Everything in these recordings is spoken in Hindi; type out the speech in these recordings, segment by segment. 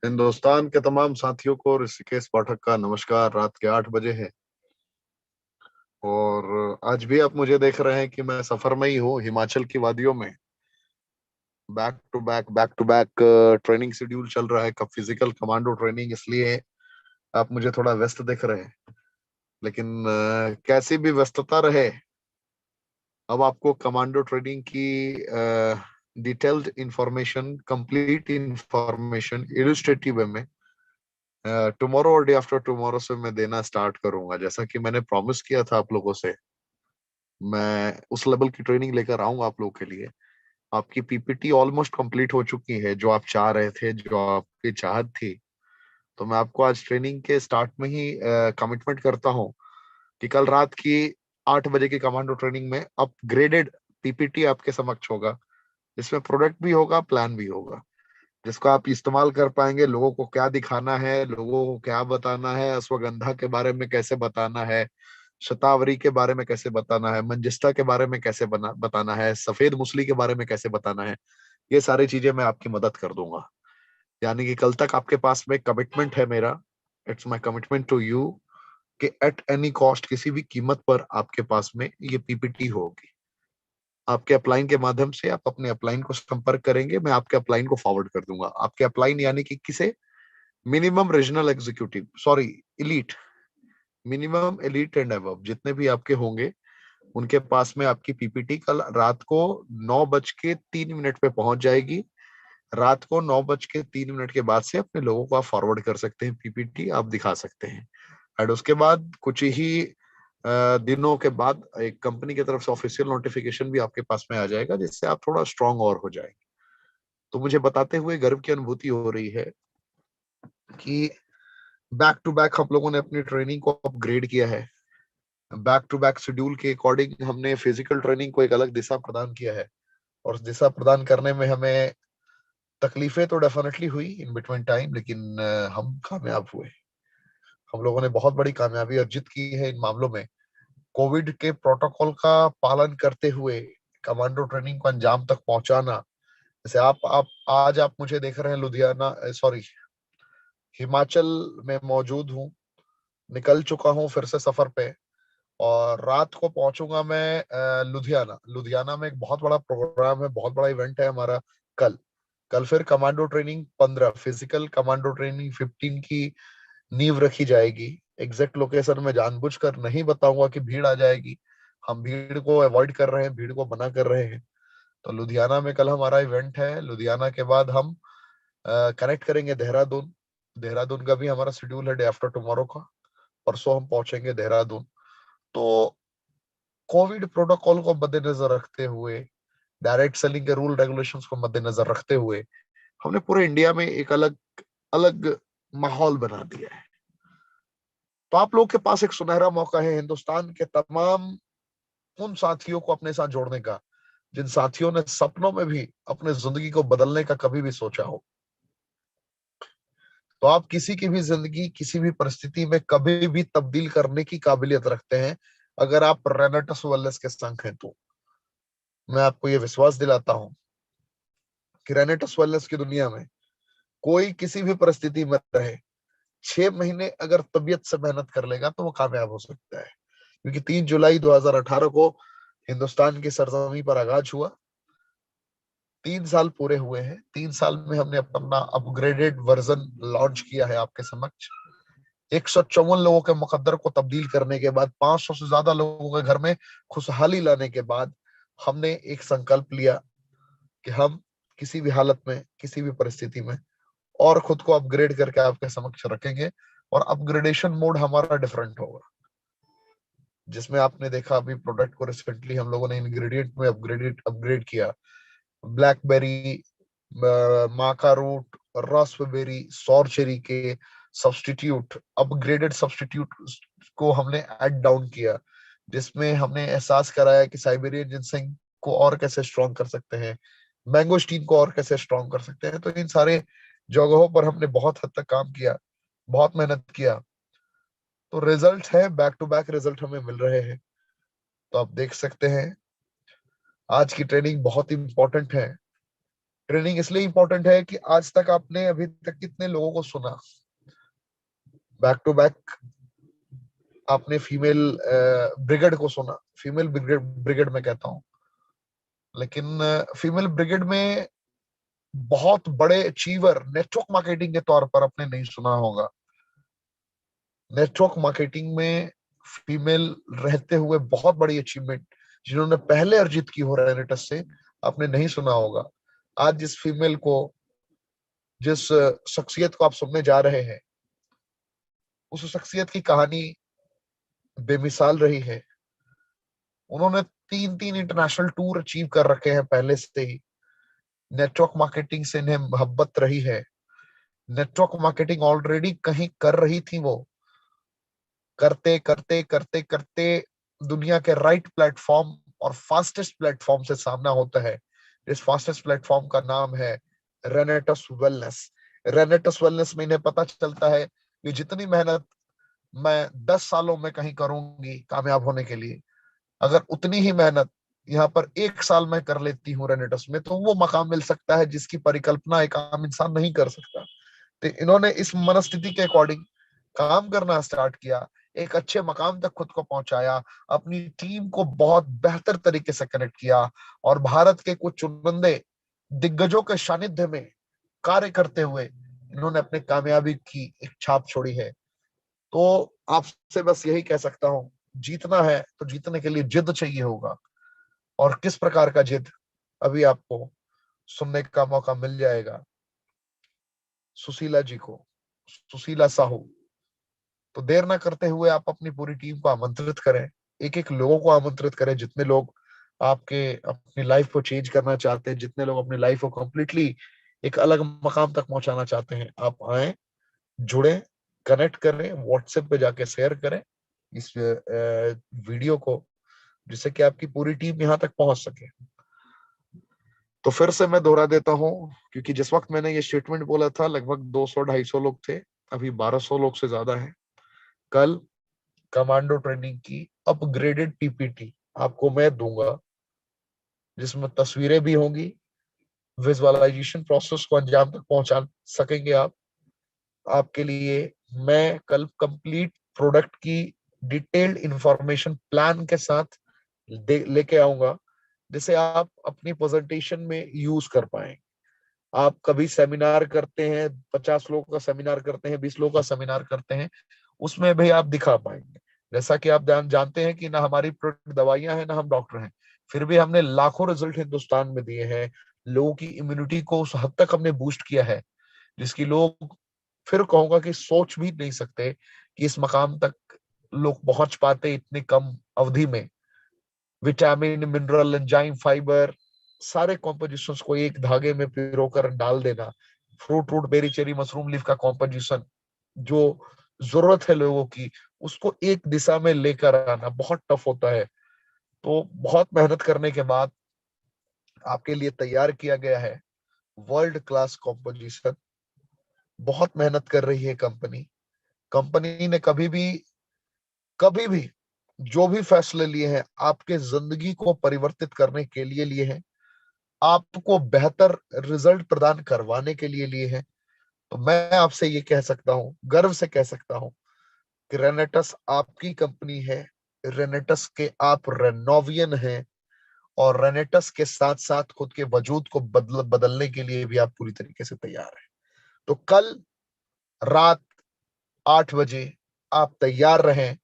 हिंदुस्तान के तमाम साथियों को ऋषिकेश पाठक का नमस्कार। रात के 8 बजे है और आज भी आप मुझे देख रहे हैं कि मैं सफर में ही हूँ हिमाचल की वादियों में। Back to back training schedule चल रहा है, कब फिजिकल कमांडो ट्रेनिंग, इसलिए आप मुझे थोड़ा व्यस्त देख रहे हैं। लेकिन कैसी भी व्यस्तता रहे, अब आपको कमांडो ट्रेनिंग की detailed information, complete information illustrative way में टुमारो और डे आफ्टर टुमारो से मैं देना स्टार्ट करूंगा। जैसा कि मैंने प्रॉमिस किया था आप लोगों से, मैं उस लेवल की ट्रेनिंग लेकर आऊंगा आप लोगों के लिए। आपकी पीपीटी ऑलमोस्ट कंप्लीट हो चुकी है, जो आप चाह रहे थे, जो आपकी चाहत थी। तो मैं आपको आज ट्रेनिंग के स्टार्ट में ही कमिटमेंट करता हूं कि कल रात की 8 बजे की कमांडो ट्रेनिंग में अपग्रेडेड पीपीटी आपके समक्ष होगा, जिसमें प्रोडक्ट भी होगा, प्लान भी होगा, जिसको आप इस्तेमाल कर पाएंगे। लोगों को क्या दिखाना है, लोगों को क्या बताना है, अश्वगंधा के बारे में कैसे बताना है, शतावरी के बारे में कैसे बताना है, मंजिष्ठा के बारे में कैसे बताना है, सफेद मुसली के बारे में कैसे बताना है, ये सारी चीजें मैं आपकी मदद कर दूंगा। यानी कि कल तक आपके पास में कमिटमेंट है मेरा, it's my commitment to you, कि एट एनी कॉस्ट, किसी भी कीमत पर आपके पास में ये पीपीटी होगी। आपके अपलाइन के माध्यम से आप अपने अपलाइन को संपर्क करेंगे, मैं आपके अपलाइन को फॉरवर्ड कर दूंगा। आपके अपलाइन यानी कि किसे, minimum regional executive, sorry, elite, minimum elite and above जितने भी आपके होंगे, उनके पास में आपकी पीपीटी कल रात को 9:03 पे पहुंच जाएगी। रात को 9:03 के बाद से अपने लोगों को आप फॉरवर्ड कर सकते हैं, पीपीटी आप दिखा सकते हैं। एंड उसके बाद कुछ ही दिनों के बाद एक कंपनी की तरफ से ऑफिशियल नोटिफिकेशन भी आपके पास में आ जाएगा, जिससे आप थोड़ा स्ट्रांग और हो जाएंगे। तो मुझे बताते हुए गर्व की अनुभूति हो रही है कि बैक टू बैक हम लोगों ने अपनी ट्रेनिंग को अपग्रेड किया है। बैक टू बैक शेड्यूल के अकॉर्डिंग हमने फिजिकल ट्रेनिंग को एक अलग दिशा प्रदान किया है, और उस दिशा प्रदान करने में हमें तकलीफें तो डेफिनेटली हुई इन बिटवीन टाइम, लेकिन हम कामयाब हुए। हम लोगों ने बहुत बड़ी कामयाबी अर्जित की है इन मामलों में। कोविड के प्रोटोकॉल का पालन करते हुए कमांडो ट्रेनिंग को अंजाम तक पहुंचाना। जैसे आप आज आप मुझे देख रहे हैं लुधियाना, सॉरी, हिमाचल में मौजूद हूँ। निकल चुका हूँ फिर से सफर पे, और रात को पहुंचूंगा मैं लुधियाना। लुधियाना में एक बहुत बड़ा प्रोग्राम है, बहुत बड़ा इवेंट है हमारा। कल कल फिर commando training 15, physical commando training 15 की नींव रखी जाएगी। एग्जैक्ट लोकेशन में जानबूझकर नहीं बताऊंगा कि भीड़ आ जाएगी। हम भीड़ को अवॉइड कर रहे हैं, भीड़ को मना कर रहे हैं। तो लुधियाना में कल हमारा इवेंट है। लुधियाना के बाद हम कनेक्ट करेंगे देहरादून। देहरादून का भी हमारा शेड्यूल है डे आफ्टर टुमारो का। परसों हम पहुंचेंगे देहरादून। तो कोविड प्रोटोकॉल को मद्देनजर रखते हुए, डायरेक्ट सेलिंग के रूल रेगुलेशंस को मद्देनजर रखते हुए, हमने पूरे इंडिया में एक अलग अलग माहौल बना दिया है। तो आप लोग के पास एक सुनहरा मौका है हिंदुस्तान के तमाम उन साथियों को अपने साथ जोड़ने का, जिन साथियों ने सपनों में भी अपने जिंदगी को बदलने का कभी भी सोचा हो। तो आप किसी की भी जिंदगी किसी भी परिस्थिति में कभी भी तब्दील करने की काबिलियत रखते हैं, अगर आप रेनेटस वेलनेस के संग हैं तो। मैं आपको यह विश्वास दिलाता हूं कि रेनेटस वेलनेस की दुनिया में कोई किसी भी परिस्थिति में रहे, 6 महीने अगर तबीयत से मेहनत कर लेगा तो वो कामयाब हो सकता है। क्योंकि 3 जुलाई 2018 को हिंदुस्तान की सरजमी पर आगाज हुआ। 3 साल पूरे हुए हैं। 3 साल में हमने अपना अपग्रेडेड वर्जन लॉन्च किया है आपके समक्ष। 154 लोगों के मुकद्दर को तब्दील करने के बाद, 500 से ज्यादा लोगों के घर में खुशहाली लाने के बाद, हमने एक संकल्प लिया कि हम किसी भी हालत में, किसी भी परिस्थिति में और खुद को अपग्रेड करके आपके समक्ष रखेंगे। और अपग्रेडेशन मोड हमारा डिफरेंट होगा, जिसमें आपने देखा अभी प्रोडक्ट को रिसेंटली हम लोगों ने इंग्रेडिएंट में अपग्रेड किया। Blackberry, maca root, raspberry, sour cherry के सब्स्टिट्यूट, अपग्रेडेड सब्स्टिट्यूट को हमने ऐड डाउन किया, जिसमें हमने एहसास कराया कि साइबेरियन जिनसेंग को और कैसे स्ट्रॉन्ग कर सकते हैं, मैंगोस्टीन को और कैसे स्ट्रॉन्ग कर सकते हैं। तो इन सारे जगहों पर हमने बहुत हद तक काम किया, बहुत मेहनत किया। तो रिजल्ट है, बैक टू बैक रिजल्ट हमें मिल रहे हैं। तो आप देख सकते हैं आज की ट्रेनिंग बहुत इंपॉर्टेंट है। ट्रेनिंग इसलिए इंपॉर्टेंट है कि आज तक आपने अभी तक कितने लोगों को सुना, बैक टू बैक आपने फीमेल ब्रिगेड को सुना, फीमेल ब्रिगेड ब्रिगेड में कहता हूं, लेकिन फीमेल ब्रिगेड में बहुत बड़े अचीवर नेटवर्क मार्केटिंग के तौर पर आपने नहीं सुना होगा। नेटवर्क मार्केटिंग में फीमेल रहते हुए बहुत बड़ी अचीवमेंट जिन्होंने पहले अर्जित की हो रेनेटस से, आपने नहीं सुना होगा। आज जिस फीमेल को, जिस शख्सियत को आप सुनने जा रहे हैं, उस शख्सियत की कहानी बेमिसाल रही है। उन्होंने 3-3 इंटरनेशनल टूर अचीव कर रखे हैं पहले से ही। नेटवर्क मार्केटिंग से इन्हें मोहब्बत रही है। नेटवर्क मार्केटिंग ऑलरेडी कहीं कर रही थी, वो करते करते करते करते दुनिया के राइट प्लेटफॉर्म और फास्टेस्ट प्लेटफॉर्म से सामना होता है। इस फास्टेस्ट प्लेटफॉर्म का नाम है रेनेटस वेलनेस। रेनेटस वेलनेस में इन्हें पता चलता है कि जितनी मेहनत मैं 10 सालों में कहीं करूंगी कामयाब होने के लिए, अगर उतनी ही मेहनत यहाँ पर 1 साल में कर लेती हूँ रेनेटस में, तो वो मकाम मिल सकता है जिसकी परिकल्पना एक आम इंसान नहीं कर सकता। तो इन्होंने इस मनस्थिति के अकॉर्डिंग काम करना स्टार्ट किया, एक अच्छे मकाम तक खुद को पहुंचाया, अपनी टीम को बहुत बेहतर तरीके से कनेक्ट किया, और भारत के कुछ चुनिंदे दिग्गजों के सानिध्य में कार्य करते हुए इन्होंने अपने कामयाबी की एक छाप छोड़ी है। तो आपसे बस यही कह सकता हूं, जीतना है तो जीतने के लिए जिद चाहिए होगा। और किस प्रकार का जिद, अभी आपको सुनने का मौका मिल जाएगा सुशीला जी को, सुशीला साहू। तो देर ना करते हुए आप अपनी पूरी टीम को आमंत्रित करें, एक एक लोगों को आमंत्रित करें, जितने लोग आपके अपनी लाइफ को चेंज करना चाहते हैं, जितने लोग अपनी लाइफ को कंप्लीटली एक अलग मकाम तक पहुंचाना चाहते हैं, आप आए, जुड़े, कनेक्ट करें, व्हाट्सएप पे जाके शेयर करें इस वीडियो को, जिससे कि आपकी पूरी टीम यहाँ तक पहुंच सके। तो फिर से मैं दोहरा देता हूँ, क्योंकि जिस वक्त मैंने ये स्टेटमेंट बोला था लगभग 200-250 लोग थे, अभी 1200 लोग से ज्यादा है। कल कमांडो ट्रेनिंग की अपग्रेडेड पीपीटी आपको मैं दूंगा, जिसमें तस्वीरें भी होंगी, विजुअलाइजेशन प्रोसेस को अंजाम तक पहुंचा सकेंगे आप। आपके लिए मैं कल कंप्लीट प्रोडक्ट की डिटेल्ड इंफॉर्मेशन प्लान के साथ लेके आऊंगा, जिसे आप अपनी प्रेजेंटेशन में यूज कर पाए। आप कभी सेमिनार करते हैं, 50 लोगों का सेमिनार करते हैं, 20 लोगों का सेमिनार करते हैं, उसमें भी आप दिखा पाएंगे। जैसा कि आप जानते हैं कि ना हमारी प्रोडक्ट दवाइयां हैं, ना हम डॉक्टर हैं, फिर भी हमने लाखों रिजल्ट हिंदुस्तान में दिए हैं। लोगों की इम्यूनिटी को उस हद तक हमने बूस्ट किया है जिसकी लोग, फिर कहूंगा कि सोच भी नहीं सकते कि इस मकाम तक लोग पहुंच पाते इतनी कम अवधि में। विटामिन, मिनरल, एंजाइम, फाइबर, सारे कॉम्पोजिशंस को एक धागे में पिरोकर डाल देना, fruit root berry cherry mushroom leaf का कॉम्पोजिशन जो जरूरत है लोगों की, उसको एक दिशा में लेकर आना बहुत टफ होता है। तो बहुत मेहनत करने के बाद आपके लिए तैयार किया गया है वर्ल्ड क्लास कॉम्पोजिशन। बहुत मेहनत कर रही है कंपनी। कंपनी ने कभी भी जो भी फैसले लिए हैं आपके जिंदगी को परिवर्तित करने के लिए हैं, आपको बेहतर रिजल्ट प्रदान करवाने के लिए हैं। तो मैं आपसे ये कह सकता हूं, गर्व से कह सकता हूं कि रेनेटस आपकी कंपनी है। रेनेटस के आप रेनोवियन हैं, और रेनेटस के साथ साथ खुद के वजूद को बदलने के लिए भी आप पूरी तरीके से तैयार हैं। तो कल रात 8 बजे आप तैयार रहें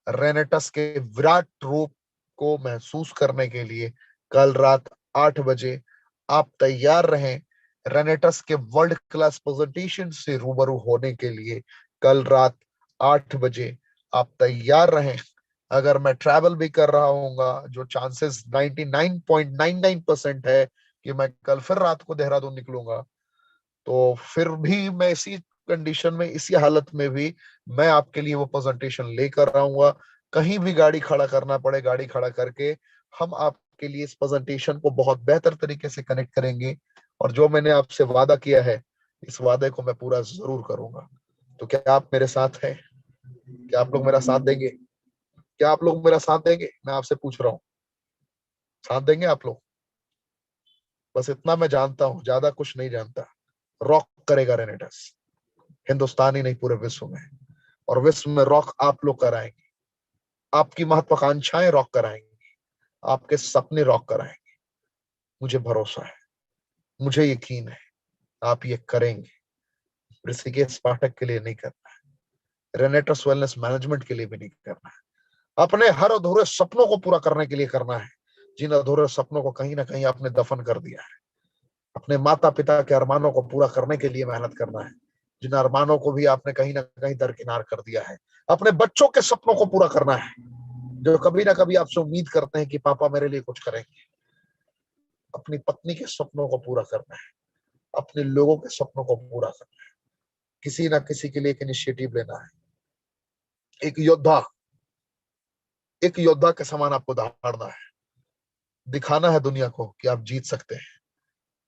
रेनेटस के विराट रूप को महसूस करने के लिए। कल रात 8 बजे आप तैयार रहें रेनेटस के वर्ल्ड क्लास प्रेजेंटेशन से रूबरू होने के लिए। कल रात 8 बजे आप तैयार रहें। अगर मैं ट्रैवल भी कर रहा हूँगा, जो चांसेस 99.99% है कि मैं कल फिर रात को देहरादून निकलूंगा, तो फिर भी मैं इसी कंडीशन में, इसी हालत में भी मैं आपके लिए वो प्रेजेंटेशन लेकर आऊंगा। कहीं भी गाड़ी खड़ा करना पड़े, गाड़ी खड़ा करके हम आपके लिए इस प्रेजेंटेशन को बहुत बेहतर तरीके से कनेक्ट करेंगे। और जो मैंने आपसे वादा किया है, इस वादे को मैं पूरा जरूर करूंगा। तो क्या आप मेरे साथ हैं? क्या आप लोग मेरा साथ देंगे? क्या आप लोग मेरा साथ देंगे? मैं आपसे पूछ रहा हूँ, साथ देंगे आप लोग? बस इतना मैं जानता हूं, ज्यादा कुछ नहीं जानता। रॉक करेगा रेनेटस, हिंदुस्तान ही नहीं पूरे विश्व में, और विश्व में रॉक आप लोग कराएंगे। आपकी महत्वाकांक्षाएं रॉक कराएंगी, आपके सपने रॉक कराएंगे। मुझे भरोसा है, मुझे यकीन है, आप ये करेंगे। ऋषिकेश पाठक के लिए नहीं करना है, रेनेटस वेलनेस मैनेजमेंट के लिए भी नहीं करना है, अपने हर अधूरे सपनों को पूरा करने के लिए करना है, जिन अधूरे सपनों को कहीं ना कहीं आपने दफन कर दिया है। अपने माता पिता के अरमानों को पूरा करने के लिए मेहनत करना है, जिन अरमानों को भी आपने कहीं ना कहीं दरकिनार कर दिया है। अपने बच्चों के सपनों को पूरा करना है, जो कभी ना कभी आपसे उम्मीद करते हैं कि पापा मेरे लिए कुछ करेंगे। अपनी पत्नी के सपनों को पूरा करना है, अपने लोगों के सपनों को पूरा करना है, किसी ना किसी के लिए एक इनिशिएटिव लेना है। एक योद्धा, एक योद्धा के समान आपको दहाड़ना है, दिखाना है दुनिया को कि आप जीत सकते हैं,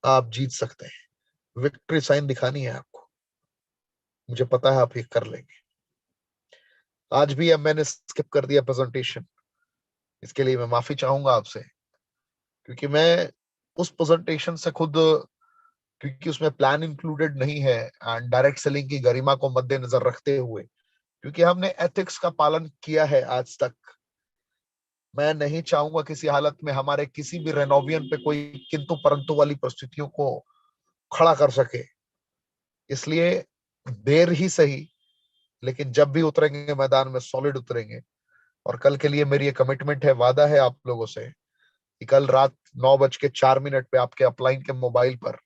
आप जीत सकते हैं। विक्ट्री साइन दिखानी है आपको, मुझे पता है आप ये कर लेंगे। आज भी अब मैंने स्किप कर दिया प्रेजेंटेशन, इसके लिए मैं माफी चाहूंगा आपसे, क्योंकि मैं उस प्रेजेंटेशन से खुद, क्योंकि उसमें प्लान इंक्लूडेड नहीं है, एंड डायरेक्ट सेलिंग की गरिमा को मद्देनजर रखते हुए, क्योंकि हमने एथिक्स का पालन किया है आज तक, मैं नहीं चाहूंगा किसी हालत में हमारे किसी भी रेनोवियन पे कोई किंतु परंतु वाली परिस्थितियों को खड़ा कर सके। इसलिए देर ही सही, लेकिन जब भी उतरेंगे मैदान में सॉलिड उतरेंगे। और कल के लिए मेरी ये कमिटमेंट है, वादा है आप लोगों से कि कल रात 9:04 पे आपके अपलाइन के मोबाइल पर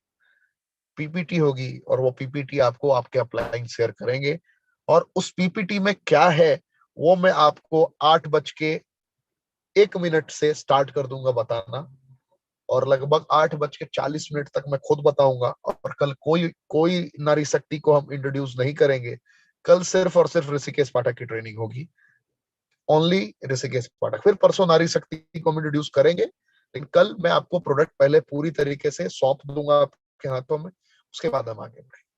पीपीटी होगी, और वो पीपीटी आपको आपके अपलाइन शेयर करेंगे। और उस पीपीटी में क्या है वो मैं आपको 8:01 से स्टार्ट कर दूंगा बताना, और लगभग 8:40 तक मैं खुद बताऊंगा। और कल कोई कोई नारी शक्ति को हम इंट्रोड्यूस नहीं करेंगे, कल सिर्फ और सिर्फ ऋषिकेश पाठक की ट्रेनिंग होगी, ओनली ऋषिकेश पाठक। फिर परसों नारी शक्ति को हम इंट्रोड्यूस करेंगे, लेकिन कल मैं आपको प्रोडक्ट पहले पूरी तरीके से सौंप दूंगा आपके हाथों में, उसके बाद हम आगे बढ़ेंगे।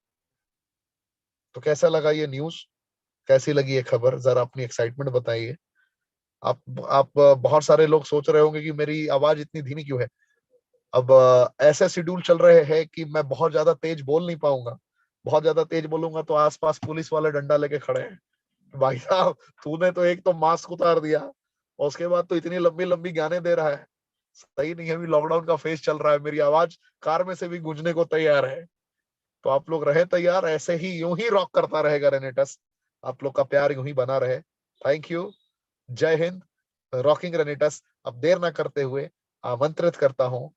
तो कैसा लगा ये न्यूज, कैसी लगी ये खबर, जरा अपनी एक्साइटमेंट बताइए। आप बहुत सारे लोग सोच रहे होंगे कि मेरी आवाज इतनी धीमी क्यों है। अब ऐसे शेड्यूल चल रहे हैं कि मैं बहुत ज्यादा तेज बोल नहीं पाऊंगा, बहुत ज्यादा तेज बोलूंगा तो आसपास पुलिस वाले डंडा लेके खड़े हैं, भाई साहब तूने तो एक तो मास्क उतार दिया, और उसके बाद तो इतनी लंबी लंबी गाने दे रहा है, सही नहीं है। अभी लॉकडाउन का फेज चल रहा है, मेरी आवाज कार में से भी गूंजने को तैयार है। तो आप लोग रहे तैयार, ऐसे ही यूं ही रॉक करता रहेगा रेनेटस, आप लोग का प्यार यूं ही बना रहे। थैंक यू, जय हिंद, रॉकिंग रेनेटस। अब देर ना करते हुए आमंत्रित करता हूं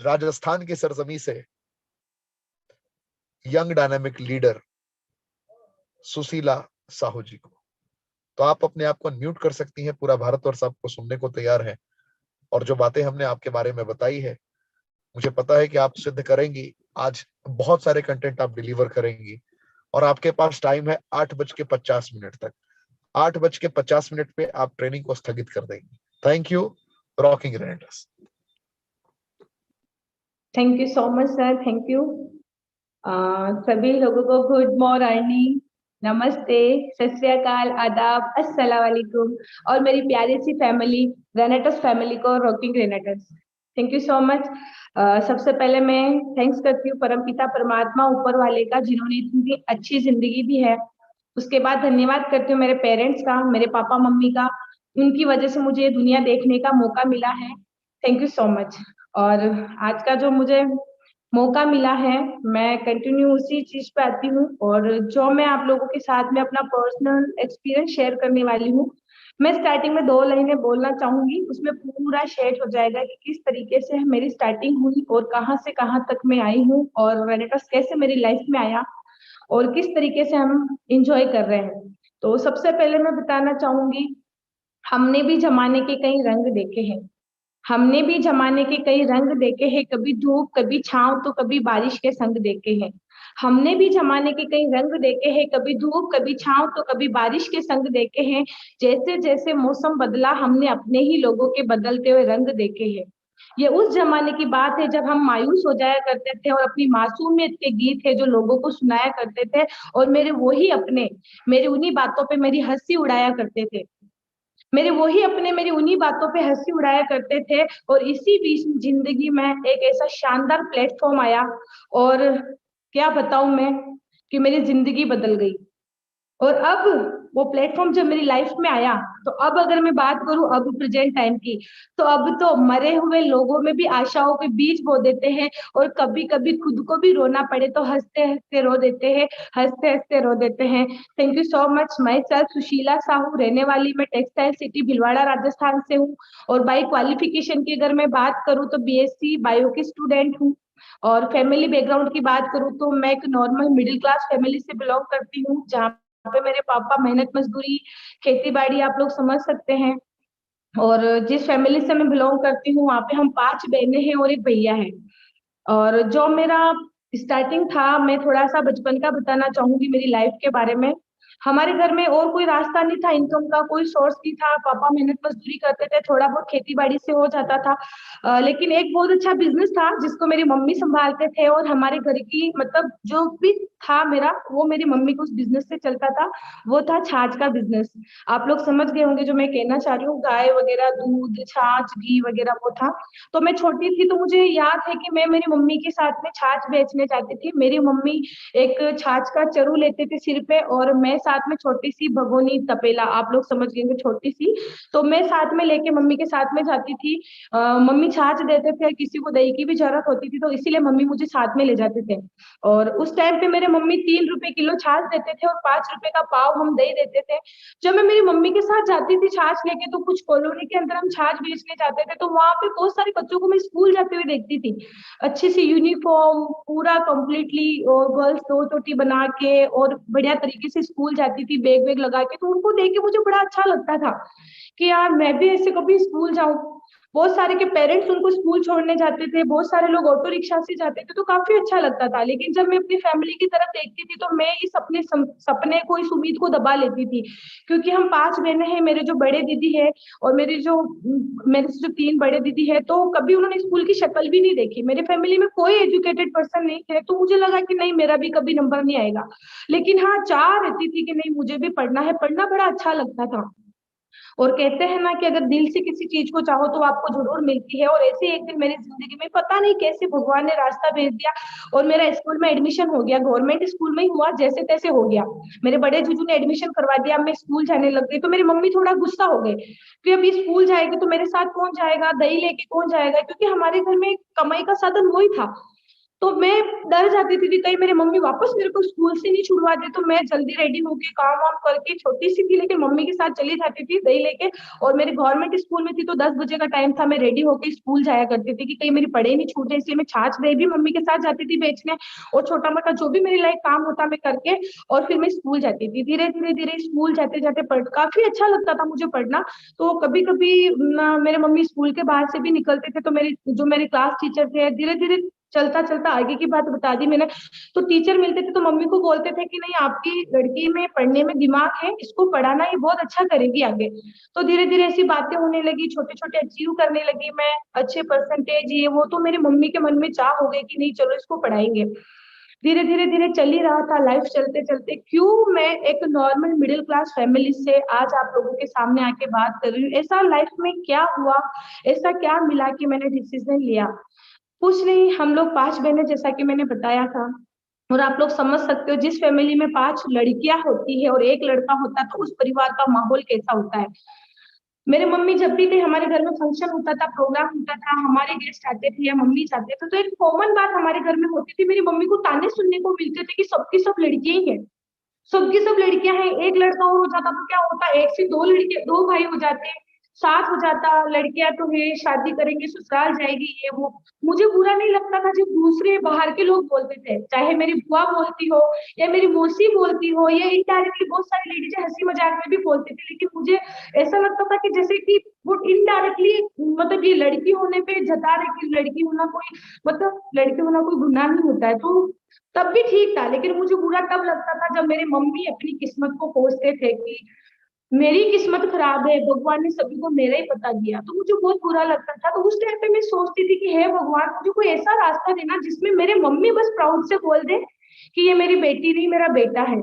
राजस्थान की सरजमी से young dynamic leader Sushila Sahu ji को। तो आप अपने आप को म्यूट कर सकती हैं, पूरा भारतवर्ष आपको सुनने को तैयार है, और जो बातें हमने आपके बारे में बताई है मुझे पता है कि आप सिद्ध करेंगी। आज बहुत सारे कंटेंट आप डिलीवर करेंगी, और आपके पास टाइम है 8:50 तक। 8:50 पे आप ट्रेनिंग को स्थगित कर देंगी। Thank you, rocking रेनेटस। Thank you so much sir, thank you. सभी लोगों को गुड मॉर्निंग, नमस्ते, सत श्री अकाल, आदाब, अस्सलाम वालेकुम, और मेरी प्यारी सी फैमिली रेनेटस फैमिली को, rocking रेनेटस, thank you so much. सबसे पहले मैं थैंक्स करती हूँ परमपिता परमात्मा ऊपर वाले का, जिन्होंने इतनी अच्छी जिंदगी दी है। उसके बाद धन्यवाद करती हूँ मेरे पेरेंट्स का, मेरे पापा मम्मी का, उनकी वजह से मुझे दुनिया देखने का मौका मिला है। Thank you so much. और आज का जो मुझे मौका मिला है, मैं कंटिन्यू उसी चीज पे आती हूँ, और जो मैं आप लोगों के साथ में अपना पर्सनल एक्सपीरियंस शेयर करने वाली हूँ। मैं स्टार्टिंग में 2 लाइनें बोलना चाहूंगी, उसमें पूरा शेयर हो जाएगा कि किस तरीके से मेरी स्टार्टिंग हुई और कहाँ से कहाँ तक मैं आई हूँ, और रेनेटस कैसे मेरी लाइफ में आया, और किस तरीके से हम इंजॉय कर रहे हैं। तो सबसे पहले मैं बताना चाहूंगी, हमने भी जमाने के कई रंग देखे हैं, हमने भी जमाने के कई रंग देखे हैं, कभी धूप कभी छांव तो कभी बारिश के संग देखे हैं। हमने भी जमाने के कई रंग देखे हैं, कभी धूप कभी छांव तो कभी बारिश के संग देखे हैं। जैसे जैसे मौसम बदला, हमने अपने ही लोगों के बदलते हुए रंग देखे हैं। ये उस जमाने की बात है जब हम मायूस हो जाया करते थे और अपनी मासूमियत के गीत है जो लोगों को सुनाया करते थे, और मेरे वही अपने, मेरी उन्हीं बातों पे मेरी हंसी उड़ाया करते थे। मेरे वही अपने मेरी उन्हीं बातों पे हंसी उड़ाया करते थे। और इसी बीच जिंदगी में एक ऐसा शानदार प्लेटफॉर्म आया, और क्या बताऊं मैं कि मेरी जिंदगी बदल गई। और अब वो प्लेटफॉर्म जब मेरी लाइफ में आया, तो अब अगर मैं बात करूं अब प्रेजेंट टाइम की, तो अब तो मरे हुए लोगों में भी आशाओं के बीज बो देते हैं। और कभी कभी खुद को भी रोना पड़े तो हंसते हंसते रो देते हैं, हंसते हंसते रो देते हैं। Thank you so much. My self Sushila Sahu, रहने वाली मैं टेक्सटाइल सिटी भिलवाड़ा राजस्थान से हूँ। और बाई क्वालिफिकेशन की अगर मैं बात करूँ तो बीएससी बायो की स्टूडेंट हूँ। और फैमिली बैकग्राउंड की बात करूँ तो मैं एक नॉर्मल मिडिल क्लास फैमिली से बिलोंग करती हूँ, जहाँ पे मेरे पापा मेहनत मजदूरी खेती बाड़ी आप लोग समझ सकते हैं। और जिस फैमिली से मैं बिलोंग करती हूँ वहां पे हम 5 बहनें हैं और एक भैया है। और जो मेरा स्टार्टिंग था, मैं थोड़ा सा बचपन का बताना चाहूंगी मेरी लाइफ के बारे में। हमारे घर में और कोई रास्ता नहीं था, इनकम का कोई सोर्स नहीं था। पापा मेहनत मजदूरी करते थे, थोड़ा बहुत खेती बाड़ी से हो जाता था। लेकिन एक बहुत अच्छा बिजनेस था जिसको मेरी मम्मी संभालते थे, और हमारे घर की मतलब जो भी था मेरा, वो मेरी मम्मी को उस बिजनेस से चलता था। वो था छाछ का बिजनेस। आप लोग समझ गए होंगे जो मैं कहना चाह रही हूँ, गाय वगैरह, दूध, छाछ, घी वगैरह वो था। तो मैं छोटी थी तो मुझे याद है कि मैं मेरी मम्मी के साथ में छाछ बेचने जाती थी। मेरी मम्मी एक छाछ का चरू लेते थे सिर पे, और मैं साथ में छोटी सी भगोनी तपेला, आप लोग समझ गए छोटी सी, तो मैं साथ में लेके मम्मी के साथ में जाती थी। मम्मी छाछ देते थे, किसी को दही की भी जरूरत होती थी तो इसीलिए मम्मी मुझे साथ में ले जाते थे। और उस टाइम पे मेरे मम्मी 3 रुपए किलो छाछ देते थे और 5 रुपए का पाव हम दही देते थे। जब मैं मेरी मम्मी के साथ जाती थी छाछ लेके, तो कुछ कॉलोनी के अंदर हम छाछ बेचने जाते थे, तो वहां पे बहुत सारे बच्चों को मैं स्कूल जाते हुए देखती थी, अच्छी सी यूनिफॉर्म पूरा कंप्लीटली, और गर्ल्स दो चोटी बना के और बढ़िया तरीके से स्कूल जाती थी बैग वैग लगा के। तो उनको देख के मुझे बड़ा अच्छा लगता था कि यार मैं भी ऐसे कभी स्कूल जाऊं। बहुत सारे के पेरेंट्स उनको स्कूल छोड़ने जाते थे, बहुत सारे लोग ऑटो रिक्शा से जाते थे, तो काफी अच्छा लगता था। लेकिन जब मैं अपनी फैमिली की तरफ देखती थी तो मैं इस अपने सपने को, इस उम्मीद को दबा लेती थी। क्योंकि हम 5 बहनें हैं, मेरे जो बड़े दीदी है और मेरे से जो 3 बड़े दीदी है, तो कभी उन्होंने स्कूल की शक्ल भी नहीं देखी। मेरे फैमिली में कोई एजुकेटेड पर्सन नहीं थे, तो मुझे लगा कि नहीं मेरा भी कभी नंबर नहीं आएगा। लेकिन हाँ, चाह रहती थी कि नहीं मुझे भी पढ़ना है, पढ़ना बड़ा अच्छा लगता था। और कहते हैं ना कि अगर दिल से किसी चीज को चाहो तो आपको जरूर मिलती है। और ऐसे एक दिन मेरी जिंदगी में पता नहीं कैसे भगवान ने रास्ता भेज दिया, और मेरा स्कूल में एडमिशन हो गया। गवर्नमेंट स्कूल में ही हुआ, जैसे तैसे हो गया। मेरे बड़े जीजू ने एडमिशन करवा दिया, मैं स्कूल जाने लग गई। तो मेरी मम्मी थोड़ा गुस्सा हो गई कि अभी स्कूल जाएगी तो मेरे साथ कौन जाएगा, दही लेके कौन जाएगा, क्योंकि हमारे घर में कमाई का साधन वही था। तो मैं डर जाती थी कि कहीं मेरे मम्मी वापस मेरे को स्कूल से नहीं छुड़वा दे। तो मैं जल्दी रेडी होके काम वाम करके, छोटी सी थी लेकिन मम्मी के साथ चली जाती थी दही लेके। और मेरे गवर्नमेंट स्कूल में थी तो 10 बजे का टाइम था, मैं रेडी होके स्कूल जाया करती थी कि कहीं मेरी पढ़ाई नहीं छूट जाए, इसलिए मैं छाछ दही भी मम्मी के साथ जाती थी बेचने। और छोटा मोटा जो भी मेरे लायक काम होता मैं करके, और फिर मैं स्कूल जाती थी। धीरे धीरे धीरे स्कूल जाते जाते पढ़ काफी अच्छा लगता था मुझे पढ़ना। तो कभी कभी मेरे मम्मी स्कूल के बाहर से भी निकलते थे, तो मेरे क्लास टीचर थे, धीरे धीरे चलता चलता आगे की बात बता दी मैंने। तो टीचर मिलते थे तो मम्मी को बोलते थे कि नहीं आपकी लड़की में पढ़ने में दिमाग है, इसको पढ़ाना, ये बहुत अच्छा करेगी आगे। तो धीरे धीरे ऐसी बातें होने लगी, छोटे छोटे अचीव करने लगी मैं, अच्छे परसेंटेज ये वो। तो मेरी मम्मी के मन में चाह हो गई कि नहीं चलो इसको पढ़ाएंगे। धीरे धीरे धीरे चल ही रहा था लाइफ। चलते चलते क्यों मैं एक नॉर्मल मिडिल क्लास फैमिली से आज आप लोगों के सामने आके बात कर रही हूँ, ऐसा लाइफ में क्या हुआ, ऐसा क्या मिला कि मैंने डिसीजन लिया। कुछ नहीं, हम लोग 5 बहनें जैसा कि मैंने बताया था। और आप लोग समझ सकते हो जिस फैमिली में 5 लड़कियां होती है और एक लड़का होता है तो उस परिवार का माहौल कैसा होता है। मेरे मम्मी जब भी थे हमारे घर में फंक्शन होता था, प्रोग्राम होता था, हमारे गेस्ट आते थे या मम्मी आते थे, तो एक कॉमन बात हमारे घर में होती थी। मेरी मम्मी को ताने सुनने को मिलते थे कि सबकी सब लड़कियां ही है, सबकी सब लड़कियां हैं। एक लड़का और हो जाता तो क्या होता, एक से 2 लड़के 2 भाई हो जाते, साथ हो जाता। लड़कियां तो है, शादी करेंगे ससुराल जाएगी ये वो। मुझे बुरा नहीं लगता था जब दूसरे बाहर के लोग बोलते थे, चाहे मेरी बुआ बोलती हो या मेरी मौसी बोलती हो, या इनडायरेक्टली बहुत सारी लेडीज हंसी मजाक में भी बोलती थी। लेकिन मुझे ऐसा लगता था कि जैसे कि वो इनडायरेक्टली मतलब ये लड़की होने पे जता रहे कि लड़की होना कोई मतलब लड़की होना कोई गुनाह नहीं होता है। तो तब भी ठीक था, लेकिन मुझे बुरा तब लगता था जब मेरे मम्मी अपनी किस्मत को कोसते थे कि मेरी किस्मत खराब है, भगवान ने सभी को मेरा ही बता दिया। तो मुझे बहुत बुरा लगता था। तो उस टाइम पे मैं सोचती थी कि हे भगवान मुझे कोई ऐसा रास्ता देना जिसमें मेरे मम्मी बस प्राउड से बोल दे कि ये मेरी बेटी नहीं मेरा बेटा है।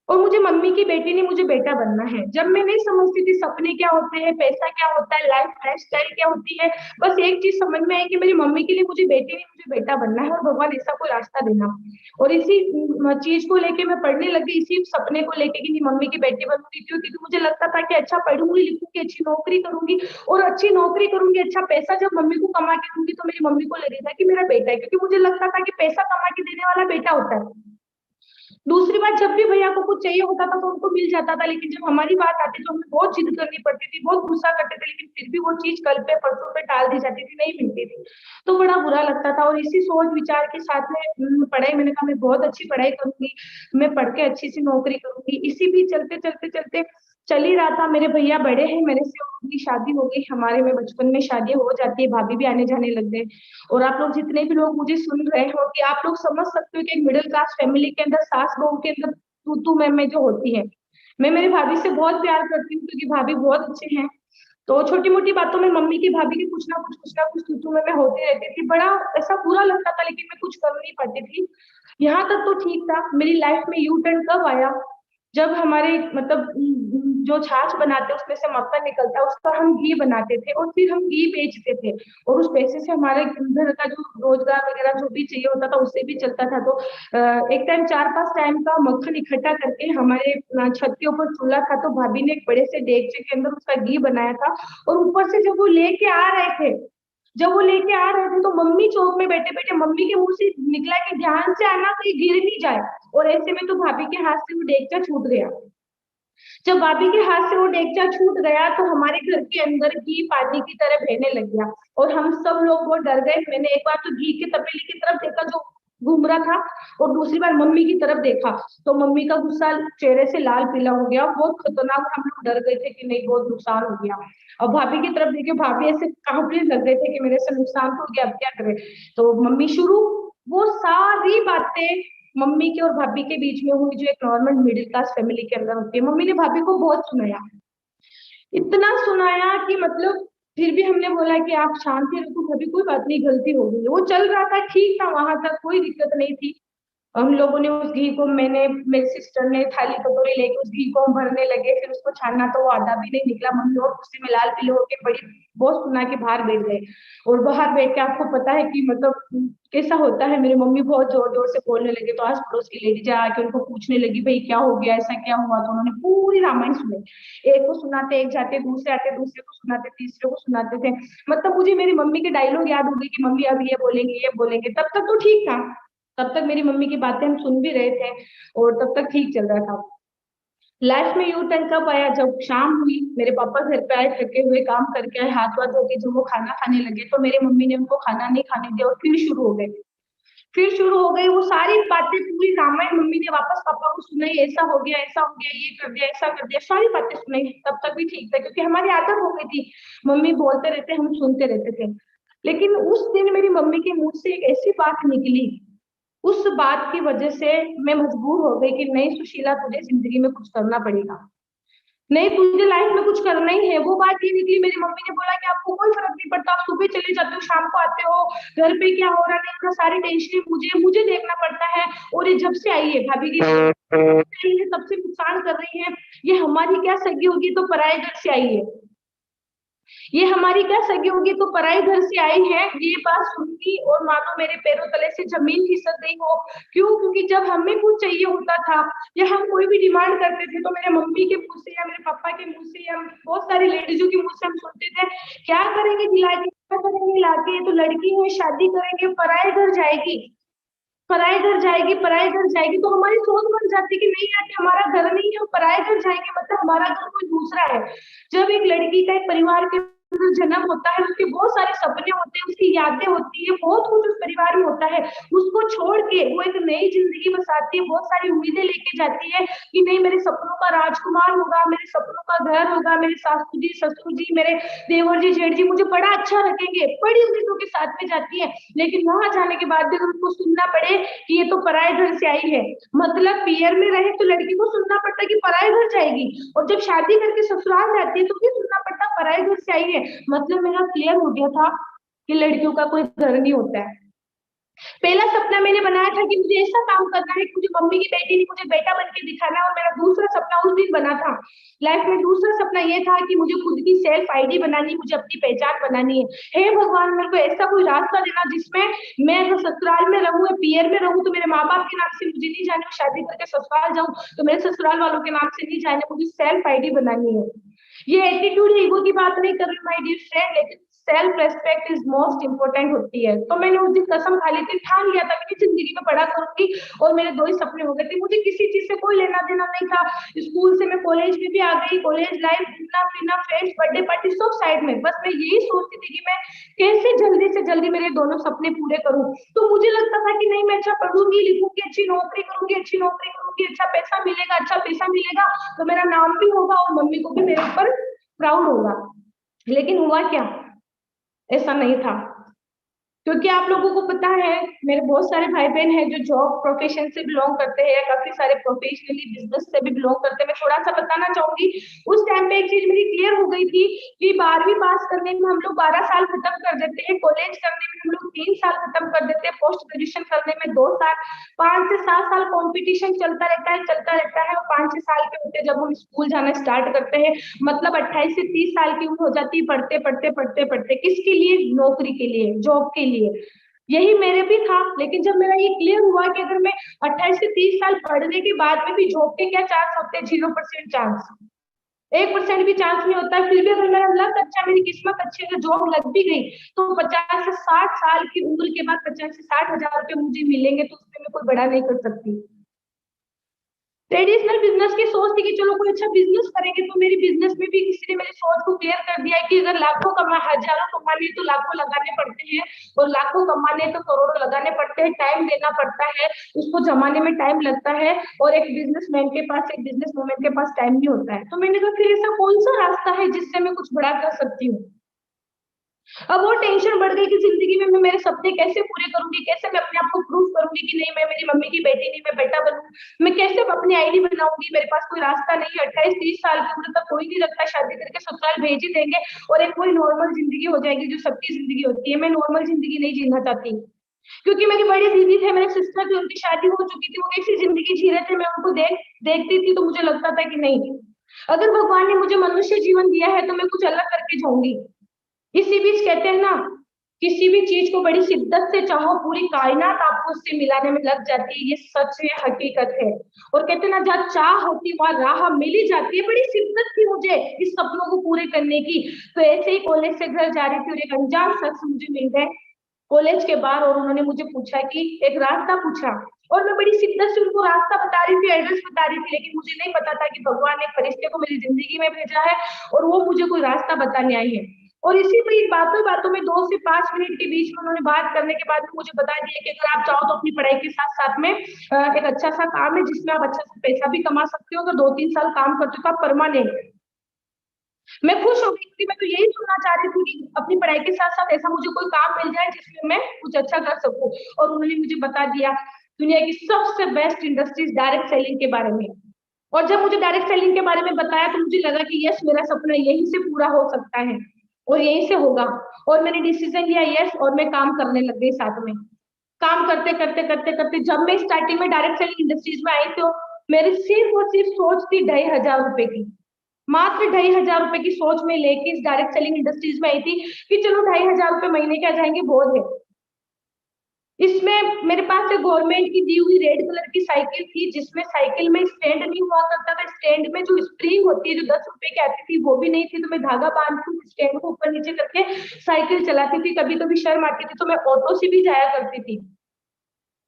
और मुझे मम्मी की बेटी नहीं, मुझे बेटा बनना है। जब मैं नहीं समझती थी सपने क्या होते हैं, पैसा क्या होता है, लाइफ स्टाइल क्या होती है, बस एक चीज समझ में आई कि मेरी मम्मी के लिए मुझे बेटी नहीं, मुझे बेटा बनना है, और भगवान ऐसा कोई रास्ता देना। और इसी चीज को लेके मैं पढ़ने लगी, इसी सपने को लेके कि नहीं मम्मी की बेटी बनूंगी। क्योंकि मुझे लगता था कि अच्छा पढ़ूंगी लिखूंगी, अच्छी नौकरी करूंगी, और अच्छी नौकरी करूंगी, अच्छा पैसा जब मम्मी को कमा के दूंगी, तो मेरी मम्मी को लगेगा कि मेरा बेटा है। क्योंकि मुझे लगता था कि पैसा कमा के देने वाला बेटा होता है। दूसरी बात, जब भी भैया को कुछ चाहिए होता था तो उनको मिल जाता था, लेकिन जब हमारी बात आती तो हमें बहुत जिद करनी पड़ती थी, बहुत गुस्सा करते थे, लेकिन फिर भी वो चीज कल पे परसों पे टाल दी जाती थी, नहीं मिलती थी। तो बड़ा बुरा लगता था। और इसी सोच विचार के साथ में पढ़ाई, मैंने कहा मैं बहुत अच्छी पढ़ाई करूंगी, मैं पढ़ के अच्छी सी नौकरी करूंगी। इसी भी चलते चलते चलते चल ही रहा था। मेरे भैया बड़े हैं मेरे से, उनकी शादी हो गई, हमारे में बचपन में शादी हो जाती है, भाभी भी आने जाने लग गए। और आप लोग जितने भी लोग मुझे सुन रहे हो, कि आप लोग समझ सकते हो कि एक मिडिल क्लास फैमिली के अंदर सास बहू के अंदर तू मैं जो होती है। मैं मेरी भाभी से बहुत प्यार करती हूँ, क्योंकि भाभी बहुत अच्छे हैं। तो छोटी मोटी बातों में मम्मी की भाभी की कुछ ना कुछ तू मैं होती रहती थी। बड़ा ऐसा बुरा लगता था, लेकिन मैं कुछ कर नहीं पाती थी। यहाँ तक तो ठीक था। मेरी लाइफ में यू टर्न कब आया, जब हमारे मतलब जो छाछ बनाते हैं उसमें से मक्खन निकलता है, उसका हम घी बनाते थे, और फिर हम घी बेचते थे, और उस पैसे से हमारे घर का जो रोजगार वगैरह जो भी चाहिए होता था उससे भी चलता था। तो एक टाइम 4-5 टाइम का मक्खन इकट्ठा करके हमारे छत के ऊपर चूल्हा था, तो भाभी ने एक बड़े से देगचे के अंदर उसका घी बनाया था। और ऊपर से जब वो लेके आ रहे थे, तो मम्मी चौक में बैठे बैठे मम्मी के मुंह से निकला कि ध्यान से आना, कहीं गिर नहीं जाए। और ऐसे में तो भाभी के हाथ से वो देगचा छूट गया। जब भाभी के हाथ से वो देगचा छूट गया, तो हमारे घर के अंदर घी पानी की तरह बहने लग गया, और हम सब लोग बहुत डर गए। मैंने एक बार तो घी के तपेली की तरफ देखा जो घूम रहा था, और दूसरी बार मम्मी की तरफ देखा, तो मम्मी का गुस्सा चेहरे से लाल पीला हो गया, बहुत खतरनाक। हम लोग डर गए थे कि नहीं बहुत नुकसान हो गया। और भाभी की तरफ देखे, भाभी ऐसे कांपने लग गए थे कि मेरे से नुकसान तो हो गया, अब क्या करें। तो मम्मी शुरू, वो सारी बातें मम्मी के और भाभी के बीच में हुई, जो एक नॉर्मल मिडिल क्लास फैमिली के अंदर होती है। मम्मी ने भाभी को बहुत सुनाया, इतना सुनाया कि मतलब फिर भी हमने बोला कि आप शांति रखो भाभी, कोई बात नहीं, गलती हो गई। वो चल रहा था, ठीक था, वहां तक कोई दिक्कत नहीं थी। हम लोगों ने उस घी को, मैंने मेरी सिस्टर ने थाली कटोरी लेके उस घी को हम भरने लगे, फिर उसको छानना, तो वो आधा भी नहीं निकला। मम्मी और गुस्से में लाल पीले होके बड़ी बहुत सुना के बाहर बैठ गए। और बाहर बैठ के आपको पता है कि मतलब कैसा होता है, मेरी मम्मी बहुत जोर जोर से बोलने लगे, तो आस पड़ोस की लेडी जा आके उनको पूछने लगी भाई क्या हो गया, ऐसा क्या हुआ। तो उन्होंने पूरी रामायण सुनाई, एक को सुनाते एक जाते, दूसरे आते दूसरे को सुनाते, तीसरे को सुनाते थे। मतलब मुझे मेरी मम्मी के डायलॉग याद हो गए कि मम्मी अब ये बोलेंगे। तब तक तो ठीक था, तब तक मेरी मम्मी की बातें हम सुन भी रहे थे, और तब तक ठीक चल रहा था। लाइफ में यू टर्न कब आया, जब शाम हुई, मेरे पापा घर पे आए, थके हुए काम करके आए, हाथ वाथ धो के जब वो खाना खाने लगे, तो मेरी मम्मी ने उनको खाना नहीं खाने दिया, और फिर शुरू हो गई वो सारी बातें, पूरी रामायण मम्मी ने वापस पापा को सुनाई, ऐसा हो गया, ऐसा हो गया, ये कर दिया, ऐसा कर दिया, सारी बातें सुनाई। तब तक भी ठीक था, क्योंकि हमारी आदत हो गई थी, मम्मी बोलते रहते हम सुनते रहते थे। लेकिन उस दिन मेरी मम्मी के मुंह से एक ऐसी बात निकली, उस बात की वजह से मैं मजबूर हो गई कि नहीं सुशीला, तुझे जिंदगी में कुछ करना पड़ेगा, नहीं तुझे लाइफ में कुछ करना ही है। वो बात ये निकली, मेरी मम्मी ने बोला कि आपको कोई फर्क नहीं पड़ता, आप सुबह चले जाते हो शाम को आते हो, घर पे क्या हो रहा है नहीं हो रहा, सारी टेंशन मुझे मुझे देखना पड़ता है। और ये जब से आई है भाभी की, ये सबसे नुकसान कर रही है, ये हमारी क्या सगी होगी तो पराये घर से आई है, ये हमारी क्या सगी होगी तो पराई घर से आई है। ये बात सुनती और मानो मेरे पैरों तले से जमीन खिसक गई हो। क्यों? क्योंकि जब हमें कुछ चाहिए होता था, या हम कोई भी डिमांड करते थे, तो मेरे मम्मी के मुंह से या मेरे पापा के मुंह से या बहुत सारी लेडीजों के मुंह से हम सुनते थे, क्या करेंगे दिला के, क्या करेंगे लाके, तो लड़की है शादी करेंगे, पराए घर जाएगी, पराए घर जाएगी, पराए घर जाएगी। तो हमारी सोच बन जाती कि नहीं यार, हमारा घर नहीं है, पराए घर जाएंगे मतलब हमारा घर कोई दूसरा है। जब एक लड़की का एक परिवार के अंदर जन्म होता है, उसके बहुत सारे सपने होते हैं, उसकी यादें होती है, बहुत कुछ उस परिवार में होता है, उसको छोड़ के वो एक नई जिंदगी बसाती है, बहुत सारी उम्मीदें लेके जाती है कि नहीं मेरे सपनों का राजकुमार होगा, मेरे सपनों का घर होगा, मेरे सासू जी ससुर जी, मेरे देवर जी जेठ जी मुझे बड़ा अच्छा रखेंगे, बड़ी उम्मीदों के साथ में जाती है। लेकिन वहां जाने के बाद भी उनको सुनना पड़े कि ये तो पराये घर से आई है, मतलब पियर में रहे तो लड़की को सुनना पड़ता कि पराये घर जाएगी, और जब शादी करके ससुराल जाती है तो भी सुनना पड़ता पराये घर से आई है। मतलब मेरा क्लियर हो गया था कि लड़कियों का कोई घर नहीं होता है। पहला सपना मैंने बनाया था कि मुझे ऐसा काम करना है कि मुझे मम्मी की बेटी नहीं, मुझे बेटा बन के दिखाना है। और मेरा दूसरा सपना उस दिन बना था लाइफ में, दूसरा सपना ये था कि मुझे खुद की सेल्फ आईडी बनानी, मुझे अपनी पहचान बनानी है। हे भगवान, मेरे को ऐसा कोई रास्ता देना जिसमें मैं अगर ससुराल में रहूं या पीयर में रहूं तो मेरे माँ बाप के नाम से मुझे नहीं जाने, शादी करके ससुराल जाऊं तो मेरे ससुराल वालों के नाम से नहीं जाने, मुझे सेल्फ आईडी बनानी है। ये एटीट्यूड ईगो की बात नहीं कर रही माय डियर फ्रेंड, लेकिन self respect is most important होती है। तो मैंने उस दिन कसम खा ली थी, ठान लिया था कि जिंदगी में पढ़ा करूंगी। और मेरे दो ही सपने हो गए थे, मुझे किसी चीज से कोई लेना देना नहीं था। स्कूल से मैं कॉलेज में भी आ गई, कॉलेज लाइफ, घूमना फिरना, फ्रेंड्स, बर्थडे पार्टी सब साइड में, बस मैं यही सोचती थी कि मैं कैसे जल्दी से जल्दी मेरे दोनों सपने पूरे करूं। तो मुझे लगता था कि नहीं, मैं अच्छा पढ़ूंगी लिखूंगी, अच्छी नौकरी करूंगी, अच्छी नौकरी करूंगी, अच्छा पैसा मिलेगा, अच्छा पैसा मिलेगा तो मेरा नाम भी होगा और मम्मी को भी मेरे ऊपर प्राउड होगा। लेकिन हुआ क्या, ऐसा नहीं था। क्योंकि आप लोगों को पता है, मेरे बहुत सारे भाई बहन हैं जो जॉब प्रोफेशन से बिलोंग करते हैं, काफी सारे प्रोफेशनली बिजनेस से भी बिलोंग करते हैं। मैं थोड़ा सा बताना चाहूंगी, उस टाइम पे एक चीज मेरी क्लियर हो गई थी कि 12वीं पास करने में हम लोग 12 साल खत्म कर देते हैं, कॉलेज करने में हम लोग 3 साल खत्म कर देते हैं, पोस्ट ग्रेजुएशन करने में 2 साल, 5 से 7 साल कॉम्पिटिशन चलता रहता है। और 5 6 साल के होते जब हम स्कूल जाना स्टार्ट करते हैं, मतलब 28 से 30 साल की उम्र हो जाती है, पढ़ते पढ़ते पढ़ते पढ़ते, किसके लिए? नौकरी के लिए, जॉब के लिए। यही मेरे भी था। लेकिन जब मेरा ये क्लियर हुआ कि अगर मैं 28 से 30 साल पढ़ने के बाद में भी जॉब के क्या चांस होते हैं, 0% चांस, 1% भी चांस नहीं होता है। फिर भी अगर मेरा लक अच्छा, मेरी किस्मत अच्छी, अगर जॉब लग भी गई तो 50 से 60 साल की उम्र के बाद 50 से 60 हजार रुपए मुझे मिलेंगे, तो उसमें मैं कोई बड़ा नहीं कर सकती। ट्रेडिशनल बिजनेस की सोच थी कि चलो कोई अच्छा बिजनेस करेंगे। तो मेरी बिजनेस में भी किसी ने मेरी सोच को क्लियर कर दिया है कि अगर लाखों कमा, हजारों कमाने तो लाखों लगाने पड़ते हैं, और लाखों कमाने तो करोड़ों लगाने पड़ते हैं, टाइम देना पड़ता है, उसको जमाने में टाइम लगता है। और एक बिजनेसमैन के पास, एक बिजनेस वूमेन के पास टाइम नहीं होता है। तो मैंने कहा फिर ऐसा कौन सा रास्ता है जिससे मैं कुछ बड़ा कर सकती हूँ। अब वो टेंशन बढ़ गई कि जिंदगी में मैं मेरे सपने कैसे पूरे करूंगी, कैसे मैं अपने आप को प्रूव करूंगी कि नहीं मैं मेरी मम्मी की बेटी नहीं, मैं बेटा बनूं। मैं कैसे अपनी आईडी बनाऊंगी, मेरे पास कोई रास्ता नहीं है। 28 30 साल की उम्र तक कोई नहीं रखता, शादी करके ससुराल भेज ही देंगे और एक कोई नॉर्मल जिंदगी हो जाएगी जो सबकी जिंदगी होती है। मैं नॉर्मल जिंदगी नहीं जीना चाहती, क्योंकि मेरी बड़ी दीदी थे, मेरे सिस्टर थे, उनकी शादी हो चुकी थी, वो कैसी जिंदगी जी रहे थे, मैं उनको देखती थी तो मुझे लगता था कि नहीं, अगर भगवान ने मुझे मनुष्य जीवन दिया है तो मैं कुछ अलग करके जाऊंगी। इसी बीच कहते हैं ना, किसी भी चीज को बड़ी शिद्दत से चाहो, पूरी कायनात आपको उससे मिलाने में लग जाती है। ये सच है, हकीकत है। और कहते हैं ना, जहाँ चाह होती वहां राह मिल ही जाती है। बड़ी शिद्दत थी मुझे इस सपनों को पूरे करने की। तो ऐसे ही कॉलेज से घर जा रही थी और एक अनजान शख्स मुझे मिल गए कॉलेज के बाहर, और उन्होंने मुझे पूछा कि एक रास्ता पूछा, और मैं बड़ी शिद्दत से उनको रास्ता बता रही थी, एड्रेस बता रही थी। लेकिन मुझे नहीं पता था कि भगवान ने एक फरिश्ते को मेरी जिंदगी में भेजा है और वो मुझे कोई रास्ता बताने आई है। और इसी में बातों बातों में 2 से 5 मिनट के बीच में उन्होंने बात करने के बाद में मुझे बता दिया कि अगर आप चाहो तो अपनी पढ़ाई के साथ साथ में एक अच्छा सा काम है जिसमें आप अच्छा सा पैसा भी कमा सकते हो। अगर 2 3 साल काम करते हो तो आप परमानेंट। मैं खुश हो गई क्योंकि मैं तो यही सुनना चाह रही थी कि अपनी पढ़ाई के साथ साथ ऐसा मुझे कोई काम मिल जाए जिसमें मैं कुछ अच्छा कर सकूं। और उन्होंने मुझे बता दिया दुनिया की सबसे बेस्ट इंडस्ट्रीज डायरेक्ट सेलिंग के बारे में। और जब मुझे डायरेक्ट सेलिंग के बारे में बताया तो मुझे लगा कि यस, मेरा सपना यहीं से पूरा हो सकता है और यहीं से होगा। और मैंने डिसीजन लिया यस, और मैं काम करने लग गई साथ में। काम करते करते करते करते जब मैं स्टार्टिंग में डायरेक्ट सेलिंग इंडस्ट्रीज में आई तो मेरी सिर्फ और सिर्फ सोच थी 2,500 रुपए की। मात्र 2,500 रुपए की सोच में लेके इस डायरेक्ट सेलिंग इंडस्ट्रीज में आई थी कि चलो 2,500 रुपए महीने के आ जाएंगे, बहुत है। इसमें मेरे पास एक गवर्नमेंट की दी हुई रेड कलर की साइकिल थी, जिसमें साइकिल में स्टैंड नहीं हुआ करता था। स्टैंड में जो स्प्रिंग होती है जो 10 रुपए की आती थी वो भी नहीं थी, तो मैं धागा बांध के स्टैंड को ऊपर नीचे करके साइकिल चलाती थी। कभी कभी शर्म आती थी तो मैं ऑटो से भी जाया करती थी।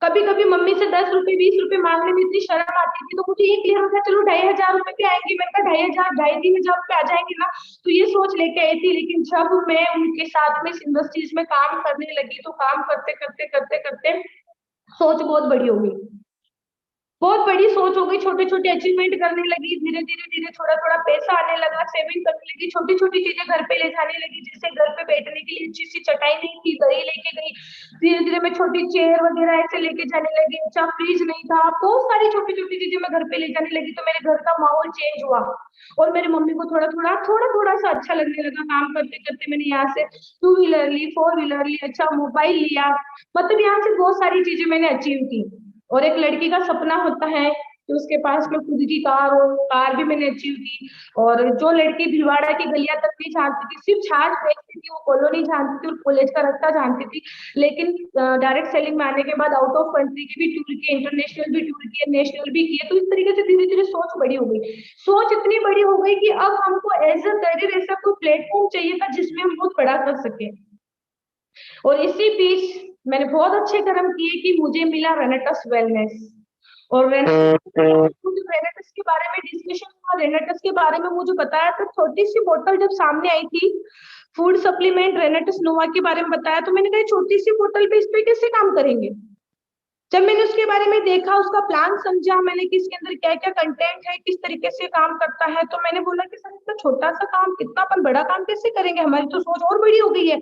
कभी कभी मम्मी से 10 रुपए 20 रुपए मांगने में इतनी शर्म आती थी, तो मुझे ये क्लियर हो गया चलो 2,500 रुपए भी आएंगे। मैंने कहा 2,500 2,500 रुपए आ जाएंगे ना, तो ये सोच लेके आई थी। लेकिन जब मैं उनके साथ में इंडस्ट्रीज में काम करने लगी तो काम करते करते करते करते सोच बहुत बड़ी हो गई, बहुत बड़ी सोच हो गई। छोटे छोटे अचीवमेंट करने लगी, धीरे धीरे धीरे थोड़ा थोड़ा पैसा आने लगा, सेविंग करने लगी, छोटी छोटी चीजें घर पे ले जाने लगी, जैसे घर पे बैठने के लिए अच्छी सी चटाई नहीं थी, दरी लेके गई, धीरे धीरे मैं छोटी चेयर वगैरह ऐसे लेके जाने लगी, अच्छा फ्रिज नहीं था, बहुत सारी छोटी छोटी चीजें मैं घर पे ले जाने लगी, तो मेरे घर का माहौल चेंज हुआ और मेरी मम्मी को थोड़ा थोड़ा सा अच्छा लगने लगा। काम करते करते मैंने यहाँ से 2 व्हीलर ली, 4 व्हीलर ली, अच्छा मोबाइल लिया, मतलब यहाँ से बहुत सारी चीजें मैंने अचीव की। और एक लड़की का सपना होता है कि उसके पास में खुद की कार हो, कार भी मैंने अचीव की। और जो लड़की भिलवाड़ा की गलियां तक नहीं जानती थी, सिर्फ छाछ देखती थी, वो कॉलोनी जानती थी और कॉलेज का रास्ता जानती थी, लेकिन डायरेक्ट सेलिंग में आने के बाद आउट ऑफ कंट्री के भी टूर किए, इंटरनेशनल भी टूर किए, नेशनल भी किए, तो इस तरीके से धीरे धीरे सोच बड़ी हो गई। सोच इतनी बड़ी हो गई कि अब हमको एज अ करियर ऐसा कोई प्लेटफॉर्म चाहिए था जिसमें हम बहुत बड़ा कर सके। और इसी बीच मैंने बहुत अच्छे कर्म किए कि मुझे मिला रेनेटस वेलनेस। और रेनेटस के बारे में डिस्कशन हुआ, रेनेटस के बारे में मुझे बताया, तो छोटी सी बोतल जब सामने आई थी, फूड सप्लीमेंट रेनेटस नोवा के बारे में बताया, तो मैंने कहा छोटी सी बोतल पे इस पे कैसे काम करेंगे। जब मैंने उसके बारे में देखा, उसका प्लान समझा मैंने कि इसके अंदर क्या क्या कंटेंट है, किस तरीके से काम करता है, तो मैंने बोला कि सर इतना छोटा सा काम कितना अपन बड़ा काम कैसे करेंगे, हमारी तो सोच और बड़ी हो गई है।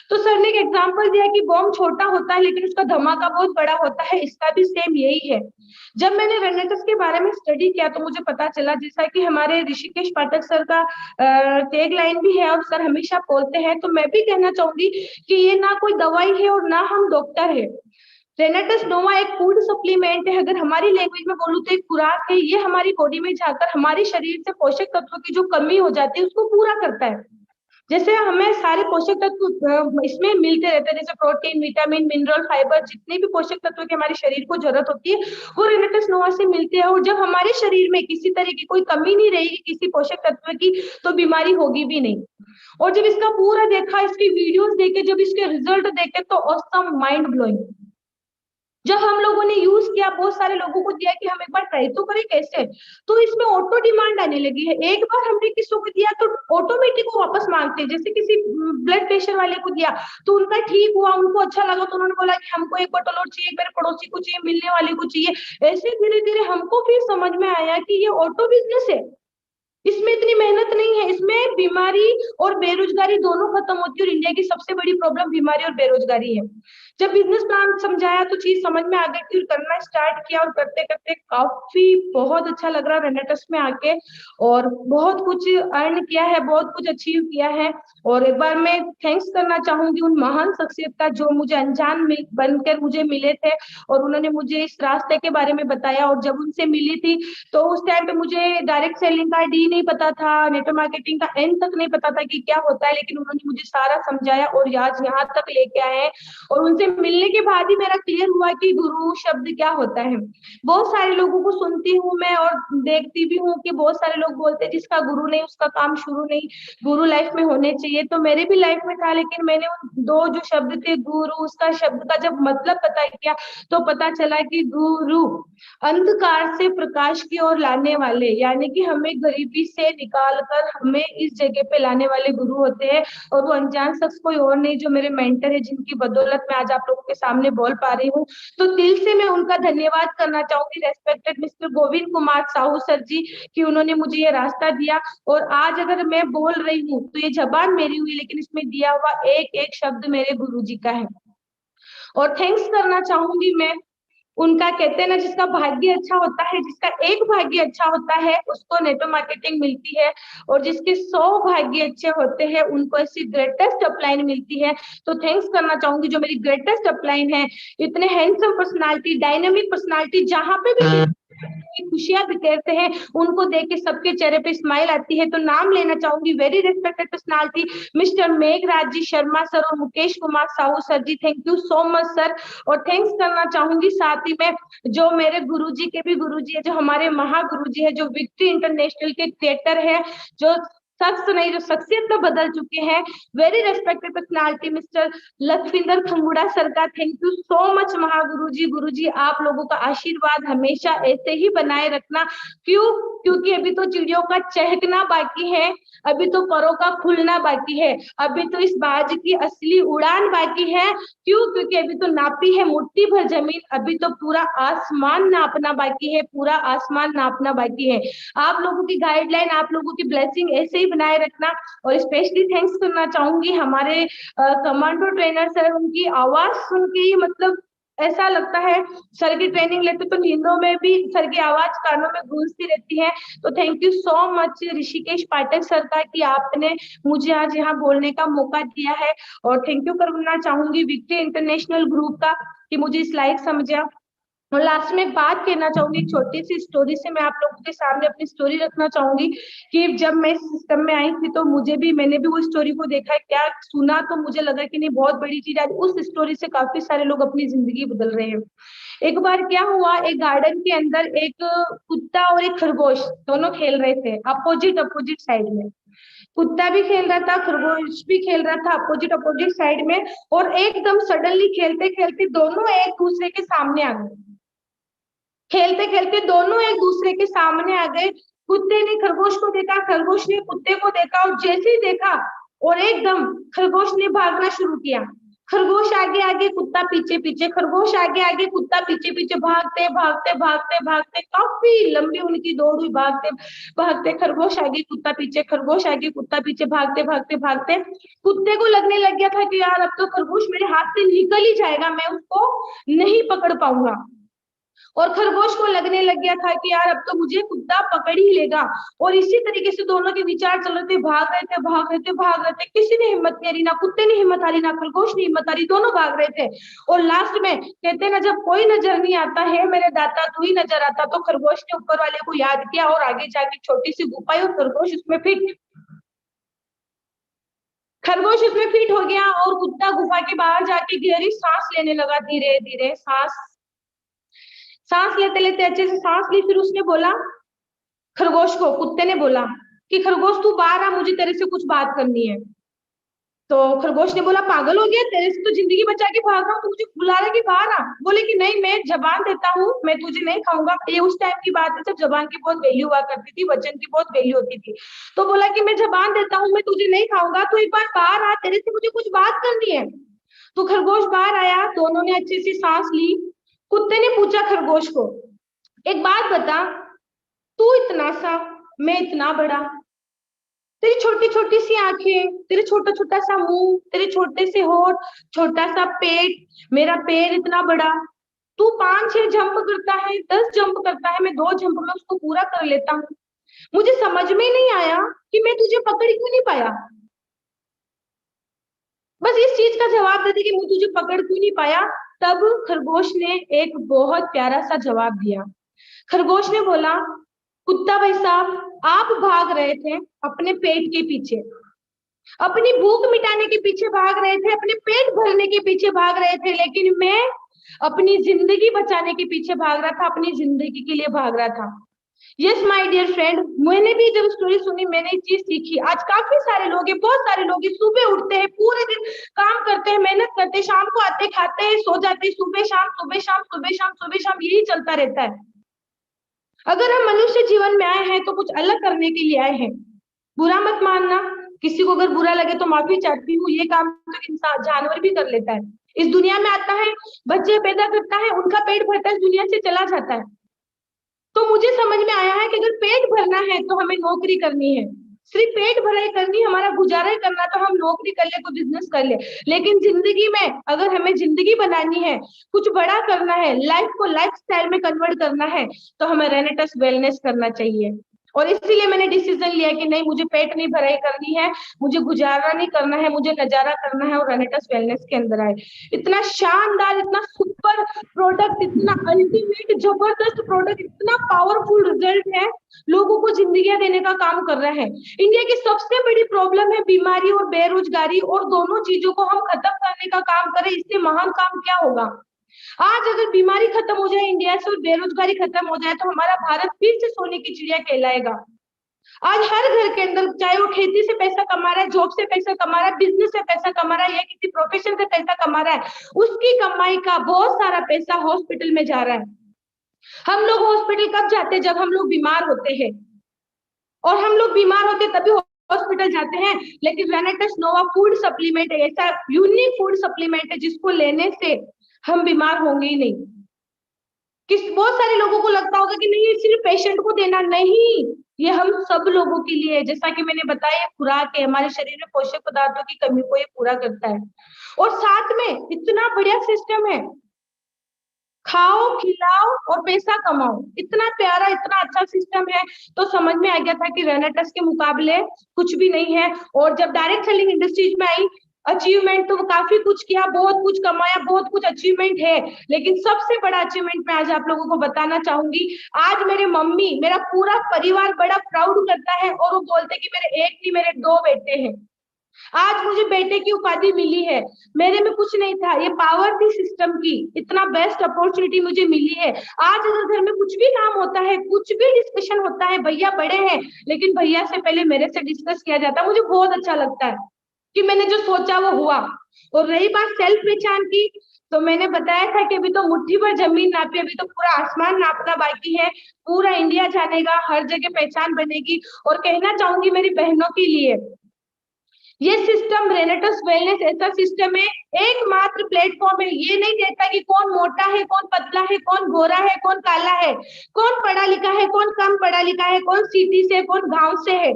तो सर ने एक एग्जांपल दिया कि बॉम्ब छोटा होता है लेकिन उसका धमाका बहुत बड़ा होता है, इसका भी सेम यही है। जब मैंने रेनेटस के बारे में स्टडी किया तो मुझे पता चला, जैसा कि हमारे ऋषिकेश पाठक सर का टैग लाइन भी है और सर हमेशा बोलते हैं, तो मैं भी कहना चाहूंगी कि ये ना कोई दवाई है और ना हम डॉक्टर है। रेनेटस नोवा एक फूड सप्लीमेंट है, अगर हमारी लैंग्वेज में बोलूं तो एक खुराक है। ये हमारी बॉडी में जाकर हमारे शरीर से पोषक तत्वों की जो कमी हो जाती है उसको पूरा करता है। जैसे हमें सारे पोषक तत्व इसमें मिलते रहते हैं, जैसे प्रोटीन, विटामिन, मिनरल, फाइबर, जितने भी पोषक तत्व की हमारे शरीर को जरूरत होती है वो रेनेटस नोवा से मिलती है। और जब हमारे शरीर में किसी तरह की कोई कमी नहीं रहेगी किसी पोषक तत्व की, तो बीमारी होगी भी नहीं। और जब इसका पूरा देखा, इसकी वीडियोस देखे, जब इसके रिजल्ट देखे, तो ऑसम, माइंड ब्लोइंग। जब हम लोगों ने यूज किया, बहुत सारे लोगों को दिया कि हम एक बार ट्राई तो करें कैसे, तो इसमें ऑटो डिमांड आने लगी है। एक बार हमने किसी को दिया तो ऑटोमेटिक वो वापस मांगते हैं। जैसे किसी ब्लड प्रेशर वाले को दिया तो उनका ठीक हुआ, उनको अच्छा लगा, तो उन्होंने बोला कि हमको एक बोतल और चाहिए, मेरे पड़ोसी को चाहिए, मिलने वाले को चाहिए। ऐसे धीरे धीरे हमको फिर समझ में आया कि ये ऑटो बिजनेस है, इसमें इतनी मेहनत नहीं है, इसमें बीमारी और बेरोजगारी दोनों खत्म होती है। और इंडिया की सबसे बड़ी प्रॉब्लम बीमारी और बेरोजगारी है। जब बिजनेस प्लान समझाया तो चीज समझ में आ गई थी और करना स्टार्ट किया, और करते करते काफी बहुत अच्छा लग रहा रेनेटस में आके, और बहुत कुछ अर्न किया है, बहुत कुछ अचीव किया है। और एक बार मैं थैंक्स करना चाहूंगी उन महान शख्सियत का जो मुझे अनजान बनकर मुझे मिले थे और उन्होंने मुझे इस रास्ते के बारे में बताया। और जब उनसे मिली थी तो उस टाइम पे मुझे डायरेक्ट सेलिंग का डी नहीं पता था, नेटवर्क मार्केटिंग का एन तक नहीं पता था कि क्या होता है, लेकिन उन्होंने मुझे सारा समझाया और आज यहाँ तक लेके आए हैं। और उनसे मिलने के बाद ही मेरा क्लियर हुआ कि गुरु शब्द क्या होता है। बहुत सारे लोगों को सुनती हूँ मैं और देखती भी हूँ कि बहुत सारे लोग बोलते हैं जिसका गुरु नहीं उसका काम शुरू नहीं, गुरु लाइफ में होने चाहिए। तो मेरे भी लाइफ में था, लेकिन मैंने उन दो जो शब्द थे गुरु, उसका शब्द का जब मतलब पता किया तो पता चला कि गुरु अंधकार से प्रकाश की ओर लाने वाले, यानी कि हमें गरीबी से निकाल कर हमें इस जगह पे लाने वाले गुरु होते हैं। और वो अनजान शख्स कोई और नहीं, जो मेरे मेंटर है, जिनकी बदौलत मैं आज आप लोगों के सामने बोल पा रही हूँ। तो दिल से मैं उनका धन्यवाद करना चाहूंगी, respected mister Govind Kumar Sahu sir ji, कि उन्होंने मुझे ये रास्ता दिया। और आज अगर मैं बोल रही हूँ तो ये जबान मेरी हुई, लेकिन इसमें दिया हुआ एक एक शब्द मेरे गुरु जी का है। और थैंक्स करना चाहूंगी मैं उनका, कहते हैं ना जिसका भाग्य अच्छा होता है, जिसका एक भाग्य अच्छा होता है उसको नेटवर्क मार्केटिंग मिलती है, और जिसके 100 भाग्य अच्छे होते हैं उनको ऐसी ग्रेटेस्ट अपलाइन मिलती है। तो थैंक्स करना चाहूंगी जो मेरी ग्रेटेस्ट अपलाइन है, इतने हैंडसम पर्सनालिटी, डायनामिक पर्सनालिटी, जहां पे भी खुशियां बिखेरते हैं उनको देख के सबके चेहरे पे स्माइल आती है। तो नाम लेना चाहूंगी, very respected personality mister Meghraj ji Sharma sir और Mukesh Kumar Sahu sir ji, thank you so much sir. और थैंक्स करना चाहूंगी साथ ही में जो मेरे गुरुजी के भी गुरुजी है, जो हमारे महागुरुजी है, जो विक्ट्री इंटरनेशनल के क्रिएटर है, जो शख्स नहीं जो शख्सियत को बदल चुके हैं, very respected personality mister Lakhwinder Khangura sir का थैंक यू सो मच महागुरुजी। गुरुजी आप लोगों का आशीर्वाद हमेशा ऐसे ही बनाए रखना। क्यों? क्योंकि अभी तो चिड़ियों का चहकना बाकी है, अभी तो परों का खुलना बाकी है, अभी तो इस बाज की असली उड़ान बाकी है। क्यों? क्योंकि अभी तो नापी है मुट्ठी भर जमीन, अभी तो पूरा आसमान नापना बाकी है, पूरा आसमान नापना बाकी है। आप लोगों की गाइडलाइन, आप लोगों की ब्लेसिंग ऐसे ही बनाए रखना। और स्पेशली थैंक्स करना चाहूंगी हमारे कमांडो ट्रेनर सर, उनकी आवाज सुन के ही मतलब ऐसा लगता है, सर की ट्रेनिंग लेते तो नींदों में भी सर की आवाज कानों में गूंजती रहती है। तो thank you so much Rishikesh Pathak sir का कि आपने मुझे आज यहाँ बोलने का मौका दिया है। और थैंक यू करना चाहूंगी विक्ट्री इंटरनेशनल ग्रुप का कि मुझे इस लायक समझा। और लास्ट में एक बात कहना चाहूंगी, एक छोटी सी स्टोरी से मैं आप लोगों के सामने अपनी स्टोरी रखना चाहूंगी कि जब मैं इस सिस्टम में आई थी तो मैंने भी वो स्टोरी को देखा है, क्या सुना तो मुझे लगा कि नहीं बहुत बड़ी चीज, आज उस स्टोरी से काफी सारे लोग अपनी जिंदगी बदल रहे हैं। एक बार क्या हुआ, एक गार्डन के अंदर एक कुत्ता और एक खरगोश दोनों खेल रहे थे अपोजिट अपोजिट साइड में। कुत्ता भी खेल रहा था, खरगोश भी खेल रहा था अपोजिट अपोजिट साइड में। और एकदम सडनली खेलते खेलते दोनों एक दूसरे के सामने आ गए। खेलते खेलते दोनों एक दूसरे के सामने आ गए। कुत्ते ने खरगोश को देखा, खरगोश ने कुत्ते को देखा, और जैसे ही देखा और एकदम खरगोश ने भागना शुरू किया। खरगोश आगे आगे कुत्ता पीछे पीछे, खरगोश आगे आगे कुत्ता पीछे पीछे, भागते भागते भागते भागते काफी लंबी उनकी दौड़ हुई। भागते भागते खरगोश आगे कुत्ता पीछे, खरगोश आगे कुत्ता पीछे, भागते भागते भागते कुत्ते को लगने लग गया था कि यार अब तो खरगोश मेरे हाथ से निकल ही जाएगा, मैं उसको नहीं पकड़ पाऊंगा। और खरगोश को लगने लग गया था कि यार अब तो मुझे कुत्ता पकड़ ही लेगा। और इसी तरीके से दोनों के विचार चल रहे थे, भाग रहे थे भाग रहे थे भाग रहे थे, किसी ने हिम्मत नहीं हारी, ना कुत्ते ने हिम्मत हारी, ना खरगोश ने हिम्मत हारी, दोनों भाग रहे थे। और लास्ट में कहते ना, जब कोई नजर नहीं आता है मेरे दाता तू ही नजर आता, तो खरगोश ने ऊपर वाले को याद किया और आगे जाके छोटी सी गुफा और खरगोश उसमें फिट, खरगोश उसमें फिट हो गया। और कुत्ता गुफा के बाहर जाके गहरी सांस लेने लगा, धीरे धीरे सांस सांस लेते लेते अच्छे से सांस ली। फिर उसने बोला खरगोश को, कुत्ते ने बोला कि खरगोश तू बाहर आ, मुझे तेरे से कुछ बात करनी है। तो खरगोश ने बोला पागल हो गया, तेरे से तो जिंदगी बचा के भाग रहा हूँ, तू मुझे बुला रहा है कि बाहर आ। बोले कि नहीं, मैं जबान देता हूँ, मैं तुझे नहीं खाऊंगा। ये उस टाइम की बात है जब जबान की बहुत वैल्यू हुआ करती थी, वचन की बहुत वैल्यू होती थी। तो बोला कि मैं जबान देता हूँ, मैं तुझे नहीं खाऊंगा, तू एक बार बाहर आ, तेरे से मुझे कुछ बात करनी है। तो खरगोश बाहर आया, दोनों ने अच्छे से सांस ली। कुत्ते ने पूछा खरगोश को, एक बात बता, तू इतना सा, मैं इतना बड़ा, तेरी छोटी छोटी सी आंखें, तेरे छोटा छोटा सा मुंह, तेरे छोटे से होठ, छोटा सा पेट, मेरा पैर इतना बड़ा, तू 5-6 जंप करता है, 10 जंप करता है, मैं 2 जंप में उसको पूरा कर लेता हूँ। मुझे समझ में नहीं आया कि मैं तुझे पकड़ क्यों नहीं पाया। बस इस चीज का जवाब देते कि मैं तुझे पकड़ क्यों नहीं पाया। तब खरगोश ने एक बहुत प्यारा सा जवाब दिया। खरगोश ने बोला, कुत्ता भाई साहब, आप भाग रहे थे अपने पेट के पीछे, अपनी भूख मिटाने के पीछे भाग रहे थे, अपने पेट भरने के पीछे भाग रहे थे, लेकिन मैं अपनी जिंदगी बचाने के पीछे भाग रहा था, अपनी जिंदगी के लिए भाग रहा था। यस माय डियर फ्रेंड, मैंने भी जब स्टोरी सुनी मैंने एक चीज सीखी। आज काफी सारे लोग हैं, बहुत सारे लोग हैं, सुबह उठते हैं, पूरे दिन काम करते हैं, मेहनत करते हैं, शाम को आते खाते हैं, सो जाते हैं, सुबह शाम सुबह शाम सुबह शाम सुबह शाम यही चलता रहता है। अगर हम मनुष्य जीवन में आए हैं तो कुछ अलग करने के लिए आए हैं। बुरा मत मानना, किसी को अगर बुरा लगे तो माफी चाहती हूँ, ये काम तो इंसान जानवर भी कर लेता है। इस दुनिया में आता है, बच्चे पैदा करता है, उनका पेट भरता है, इस दुनिया से चला जाता है। तो मुझे समझ में आया है कि अगर पेट भरना है तो हमें नौकरी करनी है, सिर्फ पेट भराई करनी, हमारा गुजारा ही करना, तो हम नौकरी कर ले, कोई बिजनेस कर ले। लेकिन जिंदगी में अगर हमें जिंदगी बनानी है, कुछ बड़ा करना है, लाइफ को लाइफ स्टाइल में कन्वर्ट करना है, तो हमें रेनेटस वेलनेस करना चाहिए। और इसीलिए मैंने डिसीजन लिया कि नहीं, मुझे पेट नहीं भराई करनी है, मुझे गुजारा नहीं करना है, मुझे नजारा करना है और रेनेटस वेलनेस के अंदर आए। इतना शानदार, इतना सुपर प्रोडक्ट, इतना अल्टीमेट जबरदस्त प्रोडक्ट, इतना पावरफुल रिजल्ट है, लोगों को जिंदगी देने का काम कर रहा है। इंडिया की सबसे बड़ी प्रॉब्लम है बीमारी और बेरोजगारी, और दोनों चीजों को हम खत्म करने का काम करें, इससे महान काम क्या होगा। आज अगर बीमारी खत्म हो जाए इंडिया से और बेरोजगारी खत्म हो जाए तो हमारा भारत फिर से सोने की चिड़िया कहलाएगा। आज हर घर के अंदर, चाहे वो खेती से पैसा कमा रहा है, जॉब से पैसा कमा रहा है, बिजनेस से पैसा कमा रहा है, या किसी प्रोफेशन से पैसा कमा रहा है, उसकी कमाई का बहुत सारा पैसा हॉस्पिटल में जा रहा है। हम लोग हॉस्पिटल कब जाते हैं? जब हम लोग बीमार होते हैं। और हम लोग बीमार होते तभी हॉस्पिटल जाते हैं, लेकिन रेनेटस नोवा फूड सप्लीमेंट है, ऐसा यूनिक फूड सप्लीमेंट है जिसको लेने से हम बीमार होंगे ही नहीं। बहुत सारे लोगों को लगता होगा कि नहीं ये सिर्फ पेशेंट को देना, नहीं, ये हम सब लोगों के लिए है। जैसा कि मैंने बताया, खुराक है, हमारे शरीर में पोषक पदार्थों की कमी को ये पूरा करता है। और साथ में इतना बढ़िया सिस्टम है, खाओ खिलाओ और पैसा कमाओ, इतना प्यारा इतना अच्छा सिस्टम है। तो समझ में आ गया था कि रेनेटस के मुकाबले कुछ भी नहीं है। और जब डायरेक्ट सेलिंग इंडस्ट्रीज में आई, अचीवमेंट तो काफी कुछ किया, बहुत कुछ कमाया, बहुत कुछ अचीवमेंट है, लेकिन सबसे बड़ा अचीवमेंट मैं आज आप लोगों को बताना चाहूंगी। आज मेरे मम्मी, मेरा पूरा परिवार बड़ा प्राउड करता है और वो बोलते कि मेरे एक नहीं मेरे 2 बेटे हैं। आज मुझे बेटे की उपाधि मिली है, मेरे में कुछ नहीं था, ये पावर थी सिस्टम की, इतना बेस्ट अपॉर्चुनिटी मुझे मिली है। आज अगर घर में कुछ भी काम होता है, कुछ भी डिस्कशन होता है, भैया बड़े हैं लेकिन भैया से पहले मेरे से डिस्कस किया जाता है, मुझे बहुत अच्छा लगता है कि मैंने जो सोचा वो हुआ। और रही बात सेल्फ पहचान की, तो मैंने बताया था कि अभी तो मुट्ठी भर जमीन नापी, अभी तो पूरा आसमान नापना बाकी है। पूरा इंडिया जानेगा, हर जगह पहचान बनेगी। और कहना चाहूंगी मेरी बहनों के लिए, ये सिस्टम रेनेटस वेलनेस ऐसा सिस्टम है, एकमात्र प्लेटफॉर्म है, ये नहीं देखता कि कौन मोटा है, कौन पतला है, कौन गोरा है, कौन काला है, कौन पढ़ा लिखा है, कौन कम पढ़ा लिखा है, कौन सिटी से, कौन गांव से है,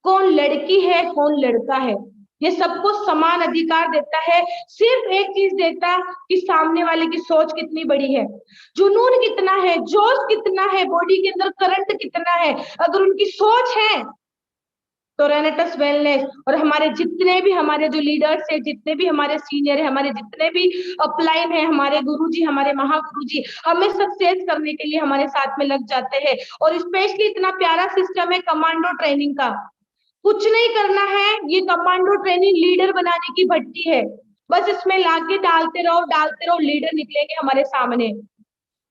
कौन लड़की है, कौन लड़का है। ये सबको समान अधिकार देता है। सिर्फ एक चीज देता कि सामने वाले की सोच कितनी बड़ी है, जुनून कितना है, जोश कितना है, बॉडी के अंदर करंट कितना है। अगर उनकी सोच है तो रेनेटस वेलनेस और हमारे जितने भी हमारे जो लीडर्स है, जितने भी हमारे सीनियर है, हमारे जितने भी अपलाइन है, हमारे गुरुजी, हमारे महागुरुजी हमें सक्सेस करने के लिए हमारे साथ में लग जाते हैं। और स्पेशली इतना प्यारा सिस्टम है कमांडो ट्रेनिंग का, कुछ नहीं करना है, ये कमांडो ट्रेनिंग लीडर बनाने की भट्टी है। बस इसमें लाके डालते रहो, लीडर निकलेंगे हमारे सामने।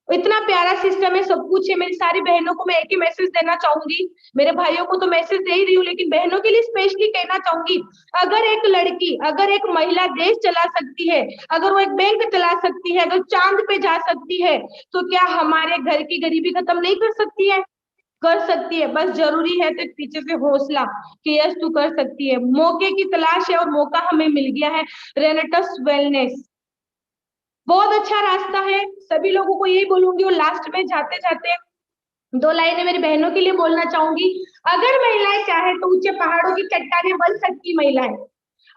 इतना प्यारा सिस्टम है, सब कुछ है। मेरी सारी बहनों को मैं एक ही मैसेज देना चाहूंगी, मेरे भाइयों को तो मैसेज दे ही रही हूँ, लेकिन बहनों के लिए स्पेशली कहना चाहूंगी, अगर एक लड़की, अगर एक महिला देश चला सकती है, अगर वो एक बैंक चला सकती है, अगर चांद पे जा सकती है, तो क्या हमारे घर की गरीबी खत्म नहीं कर सकती है? कर सकती है। बस जरूरी है तो पीछे से हौसला कि यस तू कर सकती है। मौके की तलाश है और मौका हमें मिल गया है, रेनेटस वेलनेस बहुत अच्छा रास्ता है। सभी लोगों को यही बोलूंगी, और लास्ट में जाते जाते 2 लाइनें मेरी बहनों के लिए बोलना चाहूंगी। अगर महिलाएं चाहे तो ऊंचे पहाड़ों की चट्टानें बन सकती महिलाएं,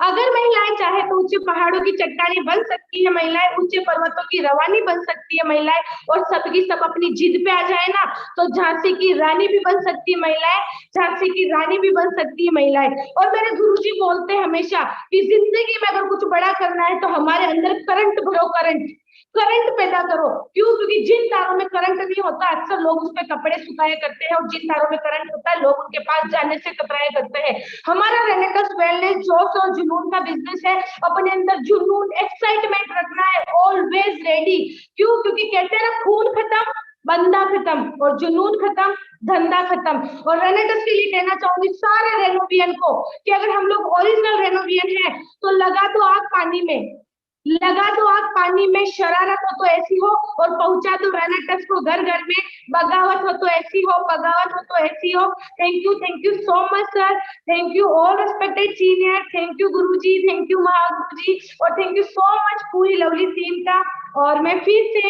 अगर महिलाएं चाहे तो ऊंचे पहाड़ों की चट्टानें बन सकती है महिलाएं, ऊंचे पर्वतों की रवानी बन सकती है महिलाएं। और सबकी सब अपनी जिद पे आ जाए ना, तो झांसी की रानी भी बन सकती है महिलाएं, झांसी की रानी भी बन सकती है महिलाएं। और मेरे गुरुजी बोलते हैं हमेशा कि जिंदगी में अगर कुछ बड़ा करना है तो हमारे अंदर करंट भरो, करंट करंट पैदा करो। क्यों? क्योंकि जिन तारों में करंट नहीं होता अक्सर लोग उस पर कपड़े सुखाया करते हैं, और जिन तारों में करंट होता है लोग उनके पास जाने से कतराया करते हैं। हमारा रेनेटस वेलनेस जोश और जुनून का बिजनेस है। अपने अंदर जुनून, एक्साइटमेंट रखना है, ऑलवेज रेडी। क्यों? क्योंकि कहते हैं ना, खून खत्म बंदा खत्म, और जुनून खत्म धंधा खत्म। और रेनेटस के लिए कहना चाहूंगी सारे रेनोवियन को कि अगर हम लोग ओरिजिनल रेनोवियन है तो लगा दो आग पानी में, लगा दो आग पानी में, शरारत हो तो ऐसी हो और पहुंचा दो रेनेटस को घर घर में, बगावत हो तो ऐसी हो, बगावत हो तो ऐसी हो। Thank you so much sir, thank you all respected senior, thank you गुरुजी, थैंक यू महागुरुजी, और थैंक यू सो मच पूरी लवली टीम का। और मैं फिर से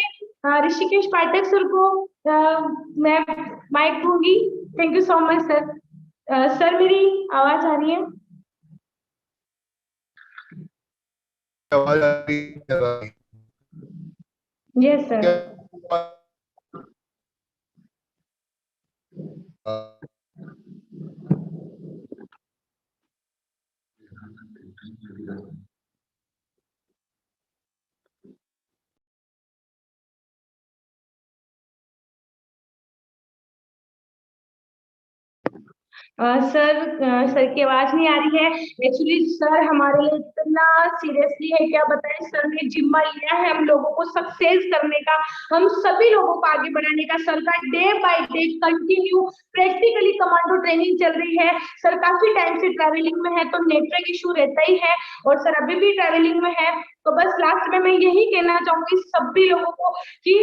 ऋषिकेश पाठक सर को मैं माइक दूंगी। Thank you so much sir. Sir मेरी आवाज आ रही है? आवाज आ रही है? Yes sir. सर की आवाज नहीं आ रही है। एक्चुअली सर हमारे लिए इतना सीरियसली है, क्या बताएं, सर ने जिम्मा लिया है हम लोगों को सक्सेस करने का, हम सभी लोगों को आगे बढ़ाने का। सर का day by day continue practically commando training चल रही है। सर काफी टाइम से ट्रैवलिंग में है तो नेटवर्क इशू रहता ही है, और सर अभी भी ट्रैवलिंग में है। तो बस लास्ट में मैं यही कहना चाहूंगी सभी लोगों को कि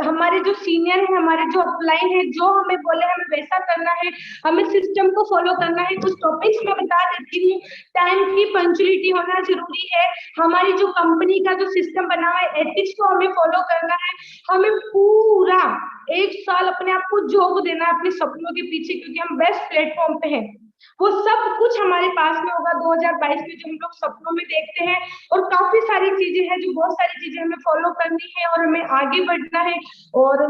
हमारे जो सीनियर है, हमारे जो अपलाइन है, जो हमें बोले हमें वैसा करना है, हमें सिस्टम को फॉलो करना है। कुछ टॉपिक्स मैं बता देती हूँ। टाइम की पंक्चुअलिटी होना जरूरी है। हमारी जो कंपनी का जो सिस्टम बना हुआ है, एथिक्स को हमें फॉलो करना है। हमें पूरा 1 साल अपने आप को झोंक देना है अपने सपनों के पीछे, क्योंकि हम बेस्ट प्लेटफॉर्म पे हैं। वो सब कुछ हमारे पास में होगा 2022 में, जो हम लोग सपनों में देखते हैं। और काफी सारी चीजें हैं, जो बहुत सारी चीजें हमें फॉलो करनी है और हमें आगे बढ़ना है। और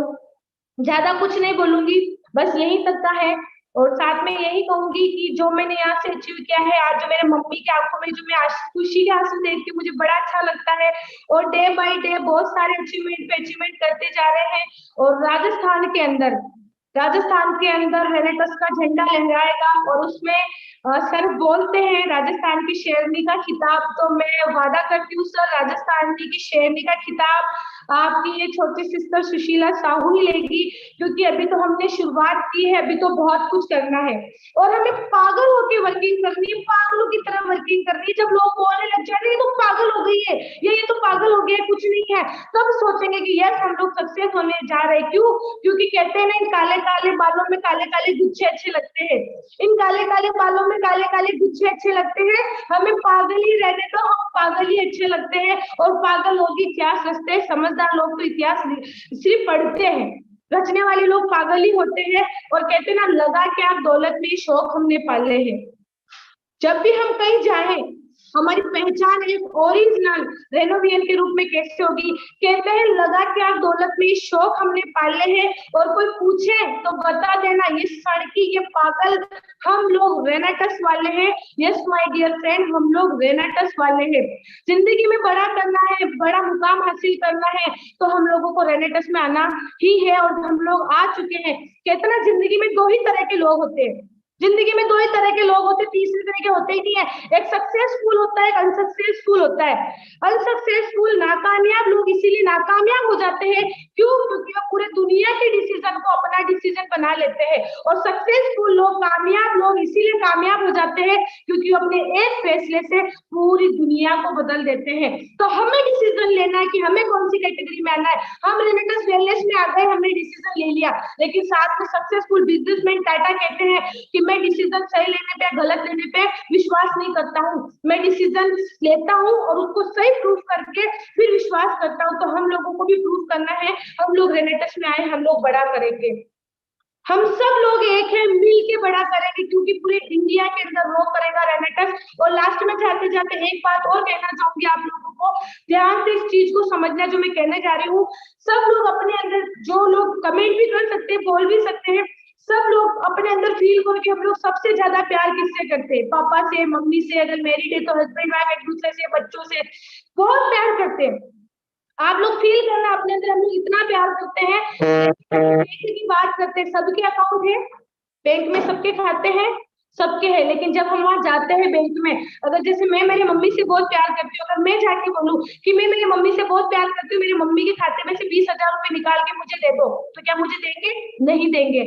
ज्यादा कुछ नहीं बोलूंगी, बस यही तक का है। और साथ में यही कहूंगी कि जो मैंने यहाँ से अचीव किया है, आज जो मेरे मम्मी की आंखों में जो मैं आज खुशी के आंसू देखती हूँ, मुझे बड़ा अच्छा लगता है। और डे बाय डे बहुत सारे अचीवमेंट पे अचीवमेंट करते जा रहे हैं। और राजस्थान के अंदर रेनेटस का झंडा लहराएगा। और उसमें सर बोलते हैं राजस्थान की शेरनी का खिताब, तो मैं वादा करती हूँ सर, राजस्थान की शेरनी का खिताब आपकी ये छोटी सिस्टर सुशीला साहू ही लेगी, क्योंकि अभी तो हमने शुरुआत की है, अभी तो बहुत कुछ करना है। और हमें पागल होकर वर्किंग करनी है, पागलों की तरह वर्किंग करनी है। जब लोग बोलने लग जाते हैं तो पागल हो गई है, ये तो पागल हो गया, कुछ नहीं है, तब सोचेंगे कि यस हम लोग सक्सेस होने जा रहे हैं। क्यों? क्योंकि कहते हैं ना, इन काले काले बालों में काले काले गुच्छे अच्छे लगते हैं। इन काले काले बालों में काले काले गुच्छे अच्छे लगते हैं। हमें पागल ही रहने दो, हम पागल ही अच्छे लगते हैं। और पागल लोग इतिहास रचते हैं, समझदार लोग तो इतिहास सिर्फ पढ़ते हैं। रचने वाले लोग पागल ही होते हैं। और कहते हैं ना, लगा के आप दौलत में शौक हमने पाले हैं। जब भी हम कहीं जाएं, हमारी पहचान एक ओरिजिनल रेनोवियन के रूप में कैसे होगी? कहते हैं लगा के आप दौलत में शौक हमने पाले हैं। और कोई पूछे तो बता देना, ये सड़की, ये पागल, हम लोग रेनेटस वाले हैं। यस माय डियर फ्रेंड, हम लोग रेनेटस वाले हैं। जिंदगी में बड़ा करना है, बड़ा मुकाम हासिल करना है, तो हम लोगों को रेनेटस में आना ही है। और हम लोग आ चुके हैं। कहते ना, जिंदगी में दो ही तरह के लोग होते हैं। जिंदगी में दो ही तरह के लोग होते, तीसरे तरह के होते ही नहीं है। एक सक्सेसफुल होता है, एक अनसक्सेसफुल होता है। अनसक्सेसफुल नाकामयाब लोग इसीलिए नाकामयाब हो जाते हैं। क्यों? क्योंकि वो पूरे दुनिया के डिसीजन को अपना डिसीजन बना लेते हैं। और सक्सेसफुल लोग, कामयाब लोग इसीलिए कामयाब हो जाते हैं क्योंकि वो अपने एक फैसले से पूरी दुनिया को बदल देते हैं। तो हमें डिसीजन लेना है कि हमें कौन सी कैटेगरी में आना है। हम रेनेटस वेलनेस में आ गए, हमने डिसीजन ले लिया, लेकिन साथ में सक्सेसफुल बिजनेसमैन टाटा कहते हैं कि मैं डिसीजन सही लेने पे, गलत लेने पे विश्वास नहीं करता हूँ। मैं डिसीजन लेता हूँ और उसको सही प्रूफ करके फिर विश्वास करता हूँ। तो हम लोगों को भी प्रूफ करना है। हम लोग रेनेटस में आए, हम लोग बड़ा करेंगे। हम सब लोग एक है, मिल के बड़ा करेंगे, क्योंकि पूरे इंडिया के अंदर वो करेगा रेनेटस। और लास्ट में जाते जाते एक बात और कहना चाहूंगी आप लोगों को, ध्यान से इस चीज को समझना जो मैं कहने जा रही हूँ। सब लोग अपने अंदर, जो लोग कमेंट भी कर सकते हैं, बोल भी सकते हैं, सब लोग अपने अंदर फील करो कि हम लोग सबसे ज्यादा प्यार किससे करते हैं? पापा से, मम्मी से, अगर मैरिड है तो हस्बैंड वाइफ एक दूसरे से, बच्चों से बहुत प्यार करते हैं। आप लोग फील करना अपने अंदर, हम लोग इतना प्यार करते हैं। बैंक की बात करते हैं, सबके अकाउंट है, बैंक में सबके खाते हैं, सबके है। लेकिन जब हम वहां जाते हैं बैंक में, अगर जैसे मैं मेरी मम्मी से बहुत प्यार करती हूँ, अगर मैं जाके बोलूँ कि मैं मेरी मम्मी से बहुत प्यार करती हूँ, मेरी मम्मी के खाते में से 20,000 रुपए निकाल के मुझे दे दो, तो क्या मुझे देंगे? नहीं देंगे।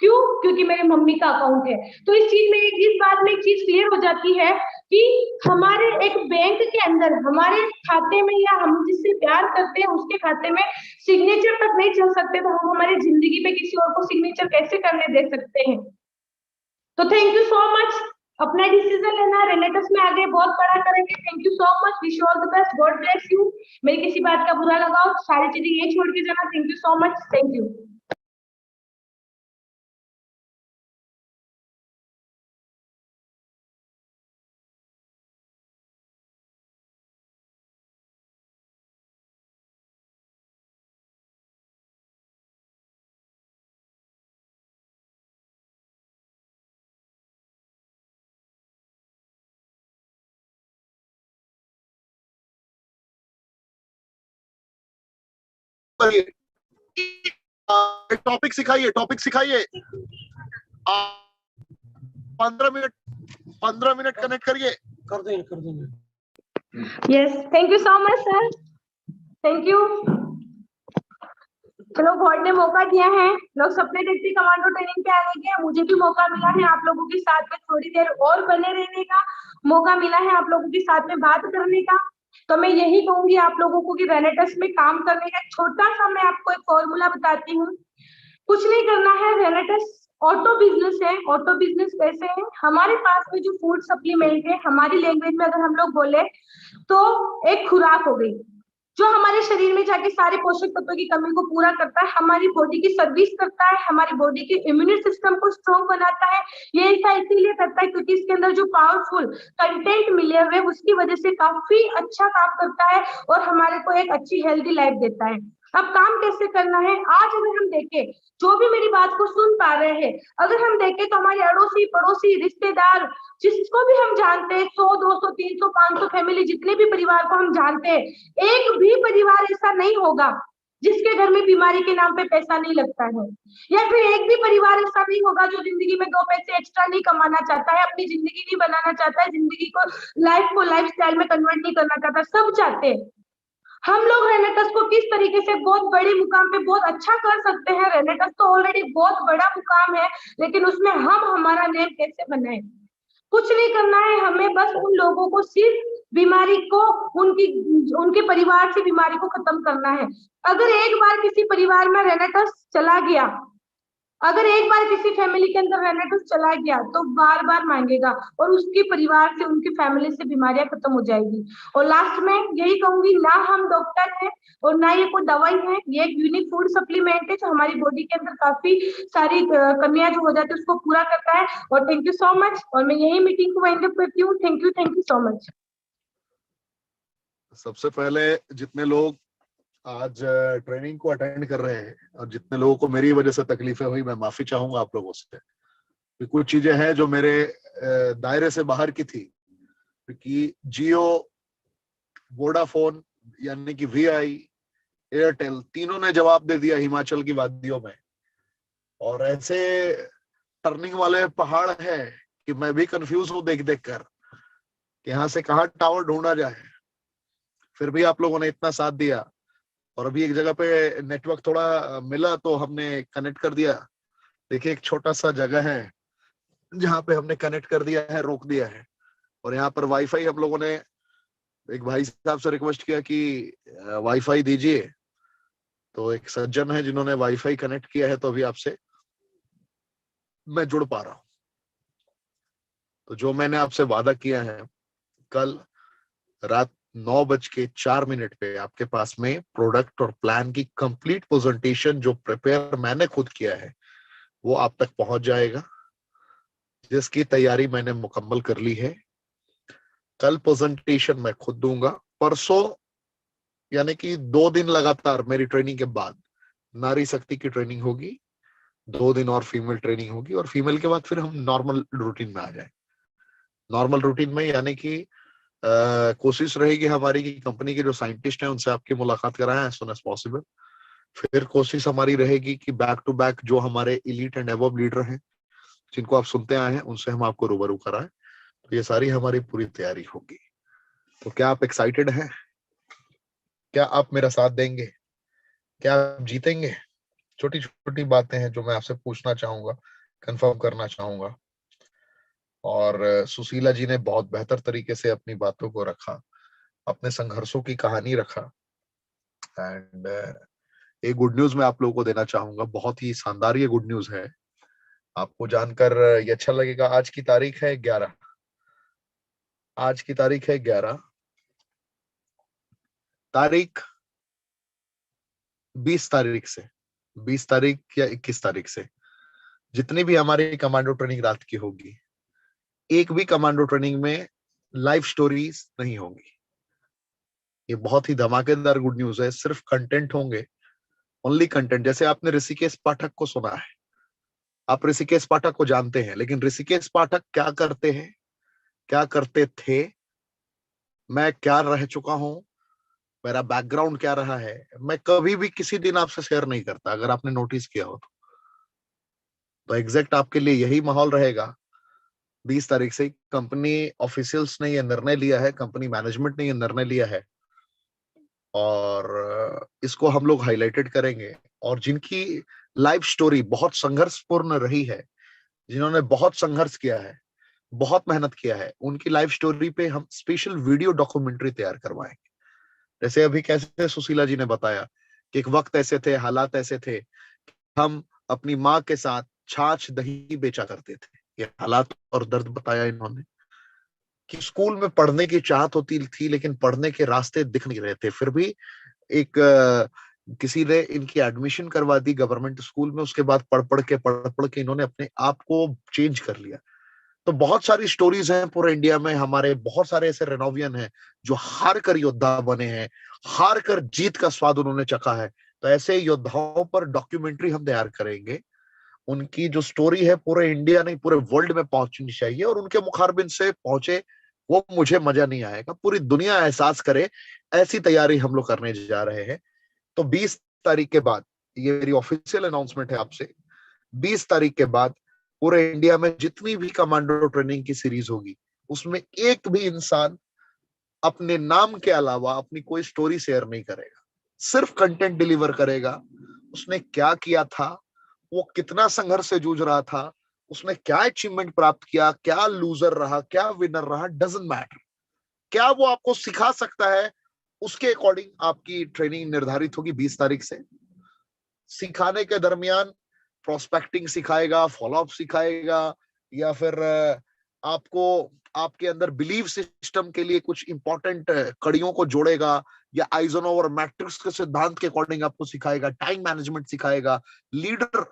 क्यों? क्योंकि मेरे मम्मी का अकाउंट है। तो इस चीज में, इस बात में एक चीज क्लियर हो जाती है कि हमारे एक बैंक के अंदर, हमारे खाते में, या हम जिससे प्यार करते हैं उसके खाते में सिग्नेचर तक नहीं चल सकते, तो हम हमारी जिंदगी में किसी और को सिग्नेचर कैसे करने दे सकते हैं? तो थैंक यू सो मच। अपना डिसीजन लेना, रेनेटस में आगे बहुत बड़ा करेंगे। Thank you so much, wish all the best, God bless you. मेरी किसी बात का बुरा लगाओ, सारी चीजें यही छोड़ के जाना। Thank you so much, thank you. Topic सिखाइए, टॉपिक सिखाइए। 15 मिनट कनेक्ट करिए। कर देंगे। Yes, thank you so much sir, thank you. चलो, गॉड ने मौका दिया है, लोग सपने देखते कमांडो ट्रेनिंग पे आने के, मुझे भी मौका मिला है आप लोगों के साथ में थोड़ी देर और बने रहने का, मौका मिला है आप लोगों के साथ में बात करने का। तो मैं यही कहूंगी आप लोगों को कि रेनेटस में काम करने का छोटा सा मैं आपको एक फॉर्मूला बताती हूँ। कुछ नहीं करना है, रेनेटस ऑटो बिजनेस है। ऑटो बिजनेस कैसे है? हमारे पास में जो फूड सप्लीमेंट है, हमारी लैंग्वेज में अगर हम लोग बोले तो एक खुराक हो गई जो हमारे शरीर में जाके सारे पोषक तत्वों की कमी को पूरा करता है, हमारी बॉडी की सर्विस करता है, हमारी बॉडी के इम्यून सिस्टम को स्ट्रॉन्ग बनाता है। ये ऐसा इसीलिए करता है क्योंकि इसके अंदर जो पावरफुल कंटेंट मिले हुए उसकी वजह से काफी अच्छा काम करता है और हमारे को एक अच्छी हेल्दी लाइफ देता है। अब काम कैसे करना है? आज अगर हम देखें, जो भी मेरी बात को सुन पा रहे हैं, अगर हम देखें तो हमारे अड़ोसी पड़ोसी रिश्तेदार जिसको भी हम जानते हैं, 100 200 300 500 फैमिली, जितने भी परिवार को हम जानते हैं, एक भी परिवार ऐसा नहीं होगा जिसके घर में बीमारी के नाम पे पैसा नहीं लगता है, या फिर एक भी परिवार ऐसा नहीं होगा जो जिंदगी में 2 पैसे एक्स्ट्रा नहीं कमाना चाहता है, अपनी जिंदगी नहीं बनाना चाहता है, जिंदगी को लाइफ स्टाइल में कन्वर्ट नहीं करना चाहता। सब चाहते हैं। हम लोग रेनेटस को किस तरीके से बहुत बड़े मुकाम पे बहुत अच्छा कर सकते हैं। रेनेटस तो ऑलरेडी बहुत बड़ा मुकाम है, लेकिन उसमें हम हमारा नेम कैसे बनाए? कुछ नहीं करना है, हमें बस उन लोगों को सिर्फ बीमारी को उनके परिवार से बीमारी को खत्म करना है। अगर एक बार किसी परिवार में रेनेटस चला गया, अगर एक बार किसी फैमिली के अंदर रेनेटस चला गया तो बार बार मांगेगा और उसके परिवार से उनकी फैमिली से बीमारियां खत्म हो जाएगी। और लास्ट में यही कहूंगी, ना हम डॉक्टर हैं और ना ये कोई दवाई है, ये एक यूनिक फूड सप्लीमेंट है जो हमारी बॉडी के अंदर काफी सारी कमियां जो हो जाती है उसको पूरा करता है। और थैंक यू सो मच, और मैं यही मीटिंग को वाइंड अप करती हूँ। Thank you so much. सबसे पहले जितने लोग आज ट्रेनिंग को अटेंड कर रहे हैं और जितने लोगों को मेरी वजह से तकलीफें हुई, मैं माफी चाहूंगा आप लोगों से कि कुछ चीजें हैं जो मेरे दायरे से बाहर की थी, क्योंकि जियो, वोडाफोन यानी कि वीआई, एयरटेल, तीनों ने जवाब दे दिया हिमाचल की वादियों में। और ऐसे टर्निंग वाले पहाड़ है कि मैं भी कंफ्यूज हूं देख देख कर कि यहाँ से कहाँ टावर ढूंढा जाए। फिर भी आप लोगों ने इतना साथ दिया और अभी एक जगह पे नेटवर्क थोड़ा मिला तो हमने कनेक्ट कर दिया। देखिए, एक छोटा सा जगह है जहाँ पे हमने कनेक्ट कर दिया है, रोक दिया है, और यहाँ पर वाईफाई हम लोगों ने एक भाई साहब से रिक्वेस्ट किया कि वाईफाई दीजिए, तो एक सज्जन है जिन्होंने वाईफाई कनेक्ट किया है, तो अभी आपसे मैं जुड़ पा रहा हूँ। तो जो मैंने आपसे वादा किया है, कल रात 9:04 पे आपके पास में प्रोडक्ट और प्लान की कंप्लीट प्रेजेंटेशन जो प्रिपेयर मैंने खुद किया है वो आप तक पहुंच जाएगा, जिसकी तैयारी मैंने मुकम्मल कर ली है। कल प्रेजेंटेशन मैं खुद दूंगा। परसों यानी कि 2 दिन लगातार मेरी ट्रेनिंग के बाद नारी शक्ति की ट्रेनिंग होगी, 2 दिन और फीमेल ट्रेनिंग होगी, और फीमेल के बाद फिर हम नॉर्मल रूटीन में आ जाए। नॉर्मल रूटीन में यानी कि कोशिश रहेगी हमारी कि कंपनी के जो साइंटिस्ट हैं उनसे आपकी मुलाकात कराएं एज सून एज पॉसिबल। फिर कोशिश हमारी रहेगी कि बैक टू बैक जो हमारे इलीट एंड अबव लीडर हैं जिनको आप सुनते आए हैं उनसे हम आपको रूबरू कराएं। तो ये सारी हमारी पूरी तैयारी होगी। तो क्या आप एक्साइटेड हैं? क्या आप मेरा साथ देंगे? क्या आप जीतेंगे? छोटी छोटी बातें हैं जो मैं आपसे पूछना चाहूंगा, कंफर्म करना चाहूंगा। और सुशीला जी ने बहुत बेहतर तरीके से अपनी बातों को रखा, अपने संघर्षों की कहानी रखा। एंड एक गुड न्यूज मैं आप लोगों को देना चाहूंगा, बहुत ही शानदार ये गुड न्यूज है। आपको जानकर ये अच्छा लगेगा। आज की तारीख है 11। आज की तारीख है 11 तारीख। 20 तारीख से, 20 तारीख या 21 तारीख से जितनी भी हमारी कमांडो ट्रेनिंग रात की होगी, एक भी कमांडो ट्रेनिंग में लाइव स्टोरीज नहीं होंगी। ये बहुत ही धमाकेदार गुड न्यूज है। सिर्फ कंटेंट होंगे, ओनली कंटेंट। जैसे आपने ऋषिकेश पाठक को सुना है, आप ऋषिकेश पाठक को जानते हैं, लेकिन ऋषिकेश पाठक क्या करते हैं, क्या करते थे, मैं क्या रह चुका हूं, मेरा बैकग्राउंड क्या रहा है, मैं कभी भी किसी दिन आपसे शेयर नहीं करता, अगर आपने नोटिस किया हो तो एग्जैक्ट आपके लिए यही माहौल रहेगा। 20 तारीख से कंपनी ऑफिशियल्स ने यह निर्णय लिया है, कंपनी मैनेजमेंट ने यह निर्णय लिया है, और इसको हम लोग हाईलाइटेड करेंगे। और जिनकी लाइफ स्टोरी बहुत संघर्षपूर्ण रही है, जिन्होंने बहुत संघर्ष किया है, बहुत मेहनत किया है। उनकी लाइफ स्टोरी पे हम स्पेशल वीडियो डॉक्यूमेंट्री तैयार करवाएंगे। जैसे अभी कैसे सुशीला जी ने बताया कि एक वक्त ऐसे थे, हालात ऐसे थे, हम अपनी माँ के साथ छाछ दही बेचा करते थे। ये हालात और दर्द बताया इन्होंने कि स्कूल में पढ़ने की चाहत होती थी लेकिन पढ़ने के रास्ते दिख नहीं रहे थे। फिर भी एक किसी ने इनकी एडमिशन करवा दी गवर्नमेंट स्कूल में। उसके बाद पढ़ पढ़ के इन्होंने अपने आप को चेंज कर लिया। तो बहुत सारी स्टोरीज हैं पूरे इंडिया में। हमारे बहुत सारे ऐसे रेनोवियन हैं जो हार कर योद्धा बने हैं, हार कर जीत का स्वाद उन्होंने चखा है। तो ऐसे योद्धाओं पर डॉक्यूमेंट्री हम तैयार करेंगे। उनकी जो स्टोरी है पूरे इंडिया नहीं पूरे वर्ल्ड में पहुंचनी चाहिए, और उनके मुखारबिन से पहुंचे वो मुझे मजा नहीं आएगा, पूरी दुनिया एहसास करे। ऐसी तैयारी हम लोग करने जा रहे हैं। तो 20 तारीख के बाद, ये मेरी ऑफिशियल अनाउंसमेंट है आपसे, 20 तारीख के बाद पूरे इंडिया में जितनी भी कमांडो ट्रेनिंग की सीरीज होगी उसमें एक भी इंसान अपने नाम के अलावा अपनी कोई स्टोरी शेयर नहीं करेगा, सिर्फ कंटेंट डिलीवर करेगा। उसने क्या किया था, वो कितना संघर्ष से जूझ रहा था, उसने क्या अचीवमेंट प्राप्त किया, क्या लूजर रहा, क्या विनर रहा, डजंट मैटर। क्या वो आपको सिखा सकता है, उसके अकॉर्डिंग आपकी ट्रेनिंग निर्धारित होगी 20 तारीख से। सिखाने के दरमियान प्रोस्पेक्टिंग सिखाएगा, फॉलोअप सिखाएगा, या फिर आपको आपके अंदर बिलीफ सिस्टम के लिए कुछ इंपॉर्टेंट कड़ियों को जोड़ेगा, या आइजनोवर मैट्रिक्स के सिद्धांत के अकॉर्डिंग आपको सिखाएगा, टाइम मैनेजमेंट सिखाएगा। लीडर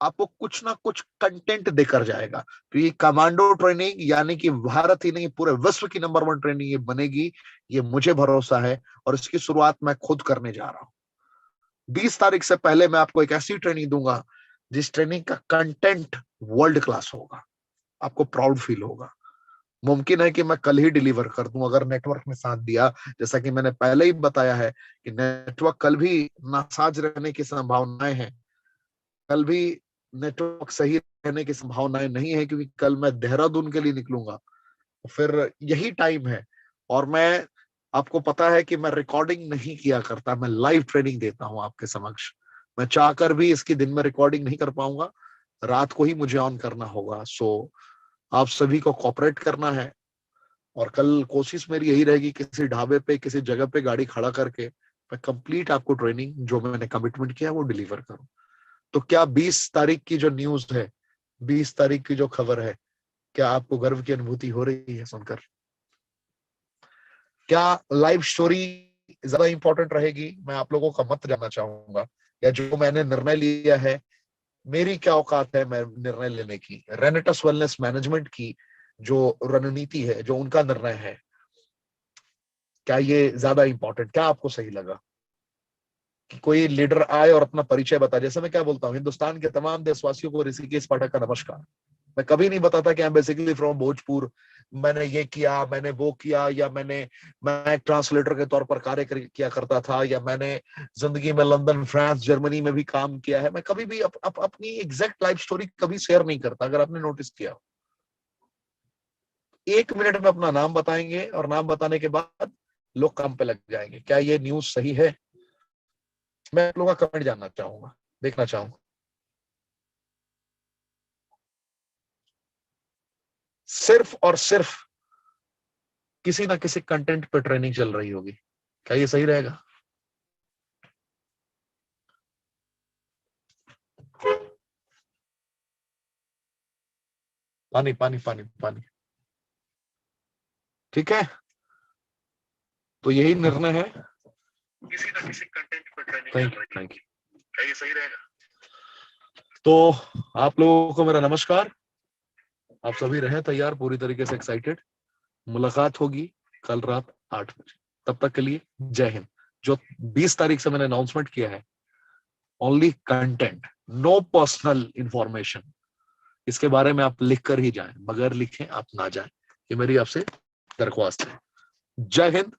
आपको कुछ ना कुछ कंटेंट देकर जाएगा। तो ये कमांडो ट्रेनिंग यानी कि भारत ही नहीं पूरे विश्व की नंबर 1 ट्रेनिंग ये बनेगी, ये मुझे भरोसा है। और इसकी शुरुआत मैं खुद करने जा रहा हूं। 20 तारीख से पहले मैं आपको एक ऐसी ट्रेनिंग दूंगा जिस ट्रेनिंग का कंटेंट वर्ल्ड क्लास होगा, आपको प्राउड फील होगा। मुमकिन है कि मैं कल ही डिलीवर कर दूं अगर नेटवर्क ने साथ दिया। जैसा कि मैंने पहले ही बताया है कि नेटवर्क कल भी नासाज रहने की संभावनाएं हैं, कल भी नेटवर्क सही रहने की संभावनाएं नहीं है, क्योंकि कल मैं देहरादून के लिए निकलूंगा। फिर यही टाइम है, और मैं आपको पता है कि मैं रिकॉर्डिंग नहीं किया करता, मैं लाइव ट्रेनिंग देता हूं आपके समक्ष। मैं चाहकर भी इसकी दिन में रिकॉर्डिंग नहीं कर पाऊंगा, रात को ही मुझे ऑन करना होगा। सो आप सभी को कोऑपरेट करना है, और कल कोशिश मेरी यही रहेगी किसी ढाबे पे किसी जगह पे गाड़ी खड़ा करके मैं कंप्लीट आपको ट्रेनिंग जो मैंने कमिटमेंट किया वो डिलीवर करूं। तो क्या 20 तारीख की जो न्यूज है, 20 तारीख की जो खबर है, क्या आपको गर्व की अनुभूति हो रही है सुनकर? क्या लाइव स्टोरी ज्यादा इंपॉर्टेंट रहेगी? मैं आप लोगों का मत जानना चाहूंगा, या जो मैंने निर्णय लिया है, मेरी क्या औकात है मैं निर्णय लेने की, रेनेटस वेलनेस मैनेजमेंट की जो रणनीति है, जो उनका निर्णय है, क्या ये ज्यादा इंपॉर्टेंट? क्या आपको सही लगा कि कोई लीडर आए और अपना परिचय बताए? जैसे मैं क्या बोलता हूँ, हिंदुस्तान के तमाम देशवासियों को ऋषिकेश पाठक का नमस्कार। मैं कभी नहीं बताता कि I am basically from Bhojpur, मैंने ये किया, मैंने वो किया, या मैं एक ट्रांसलेटर के तौर पर कार्य किया करता था, या मैंने जिंदगी में लंदन, फ्रांस, जर्मनी में भी काम किया है। मैं कभी भी अपनी एग्जैक्ट लाइफ स्टोरी कभी शेयर नहीं करता, अगर आपने नोटिस किया। 1 मिनट में अपना नाम बताएंगे, और नाम बताने के बाद लोग काम पे लग जाएंगे। क्या ये न्यूज सही है? मैं आप लोगों का कमेंट जानना चाहूंगा, देखना चाहूंगा। सिर्फ और सिर्फ किसी ना किसी कंटेंट पे ट्रेनिंग चल रही होगी। क्या ये सही रहेगा? पानी पानी पानी पानी। ठीक है, तो यही निर्णय है, किसी ना किसी कंटेंट पे ट्रेनिंग। Thank you. क्या ये सही रहेगा? तो आप लोगों को मेरा नमस्कार। आप सभी रहे तैयार, पूरी तरीके से एक्साइटेड। मुलाकात होगी कल रात 8 बजे। तब तक के लिए जय हिंद। जो 20 तारीख से मैंने अनाउंसमेंट किया है, only content, no personal information, इसके बारे में आप लिख कर ही जाएं, बगैर लिखे आप ना जाएं। ये मेरी आपसे दरख्वास्त है। जय हिंद,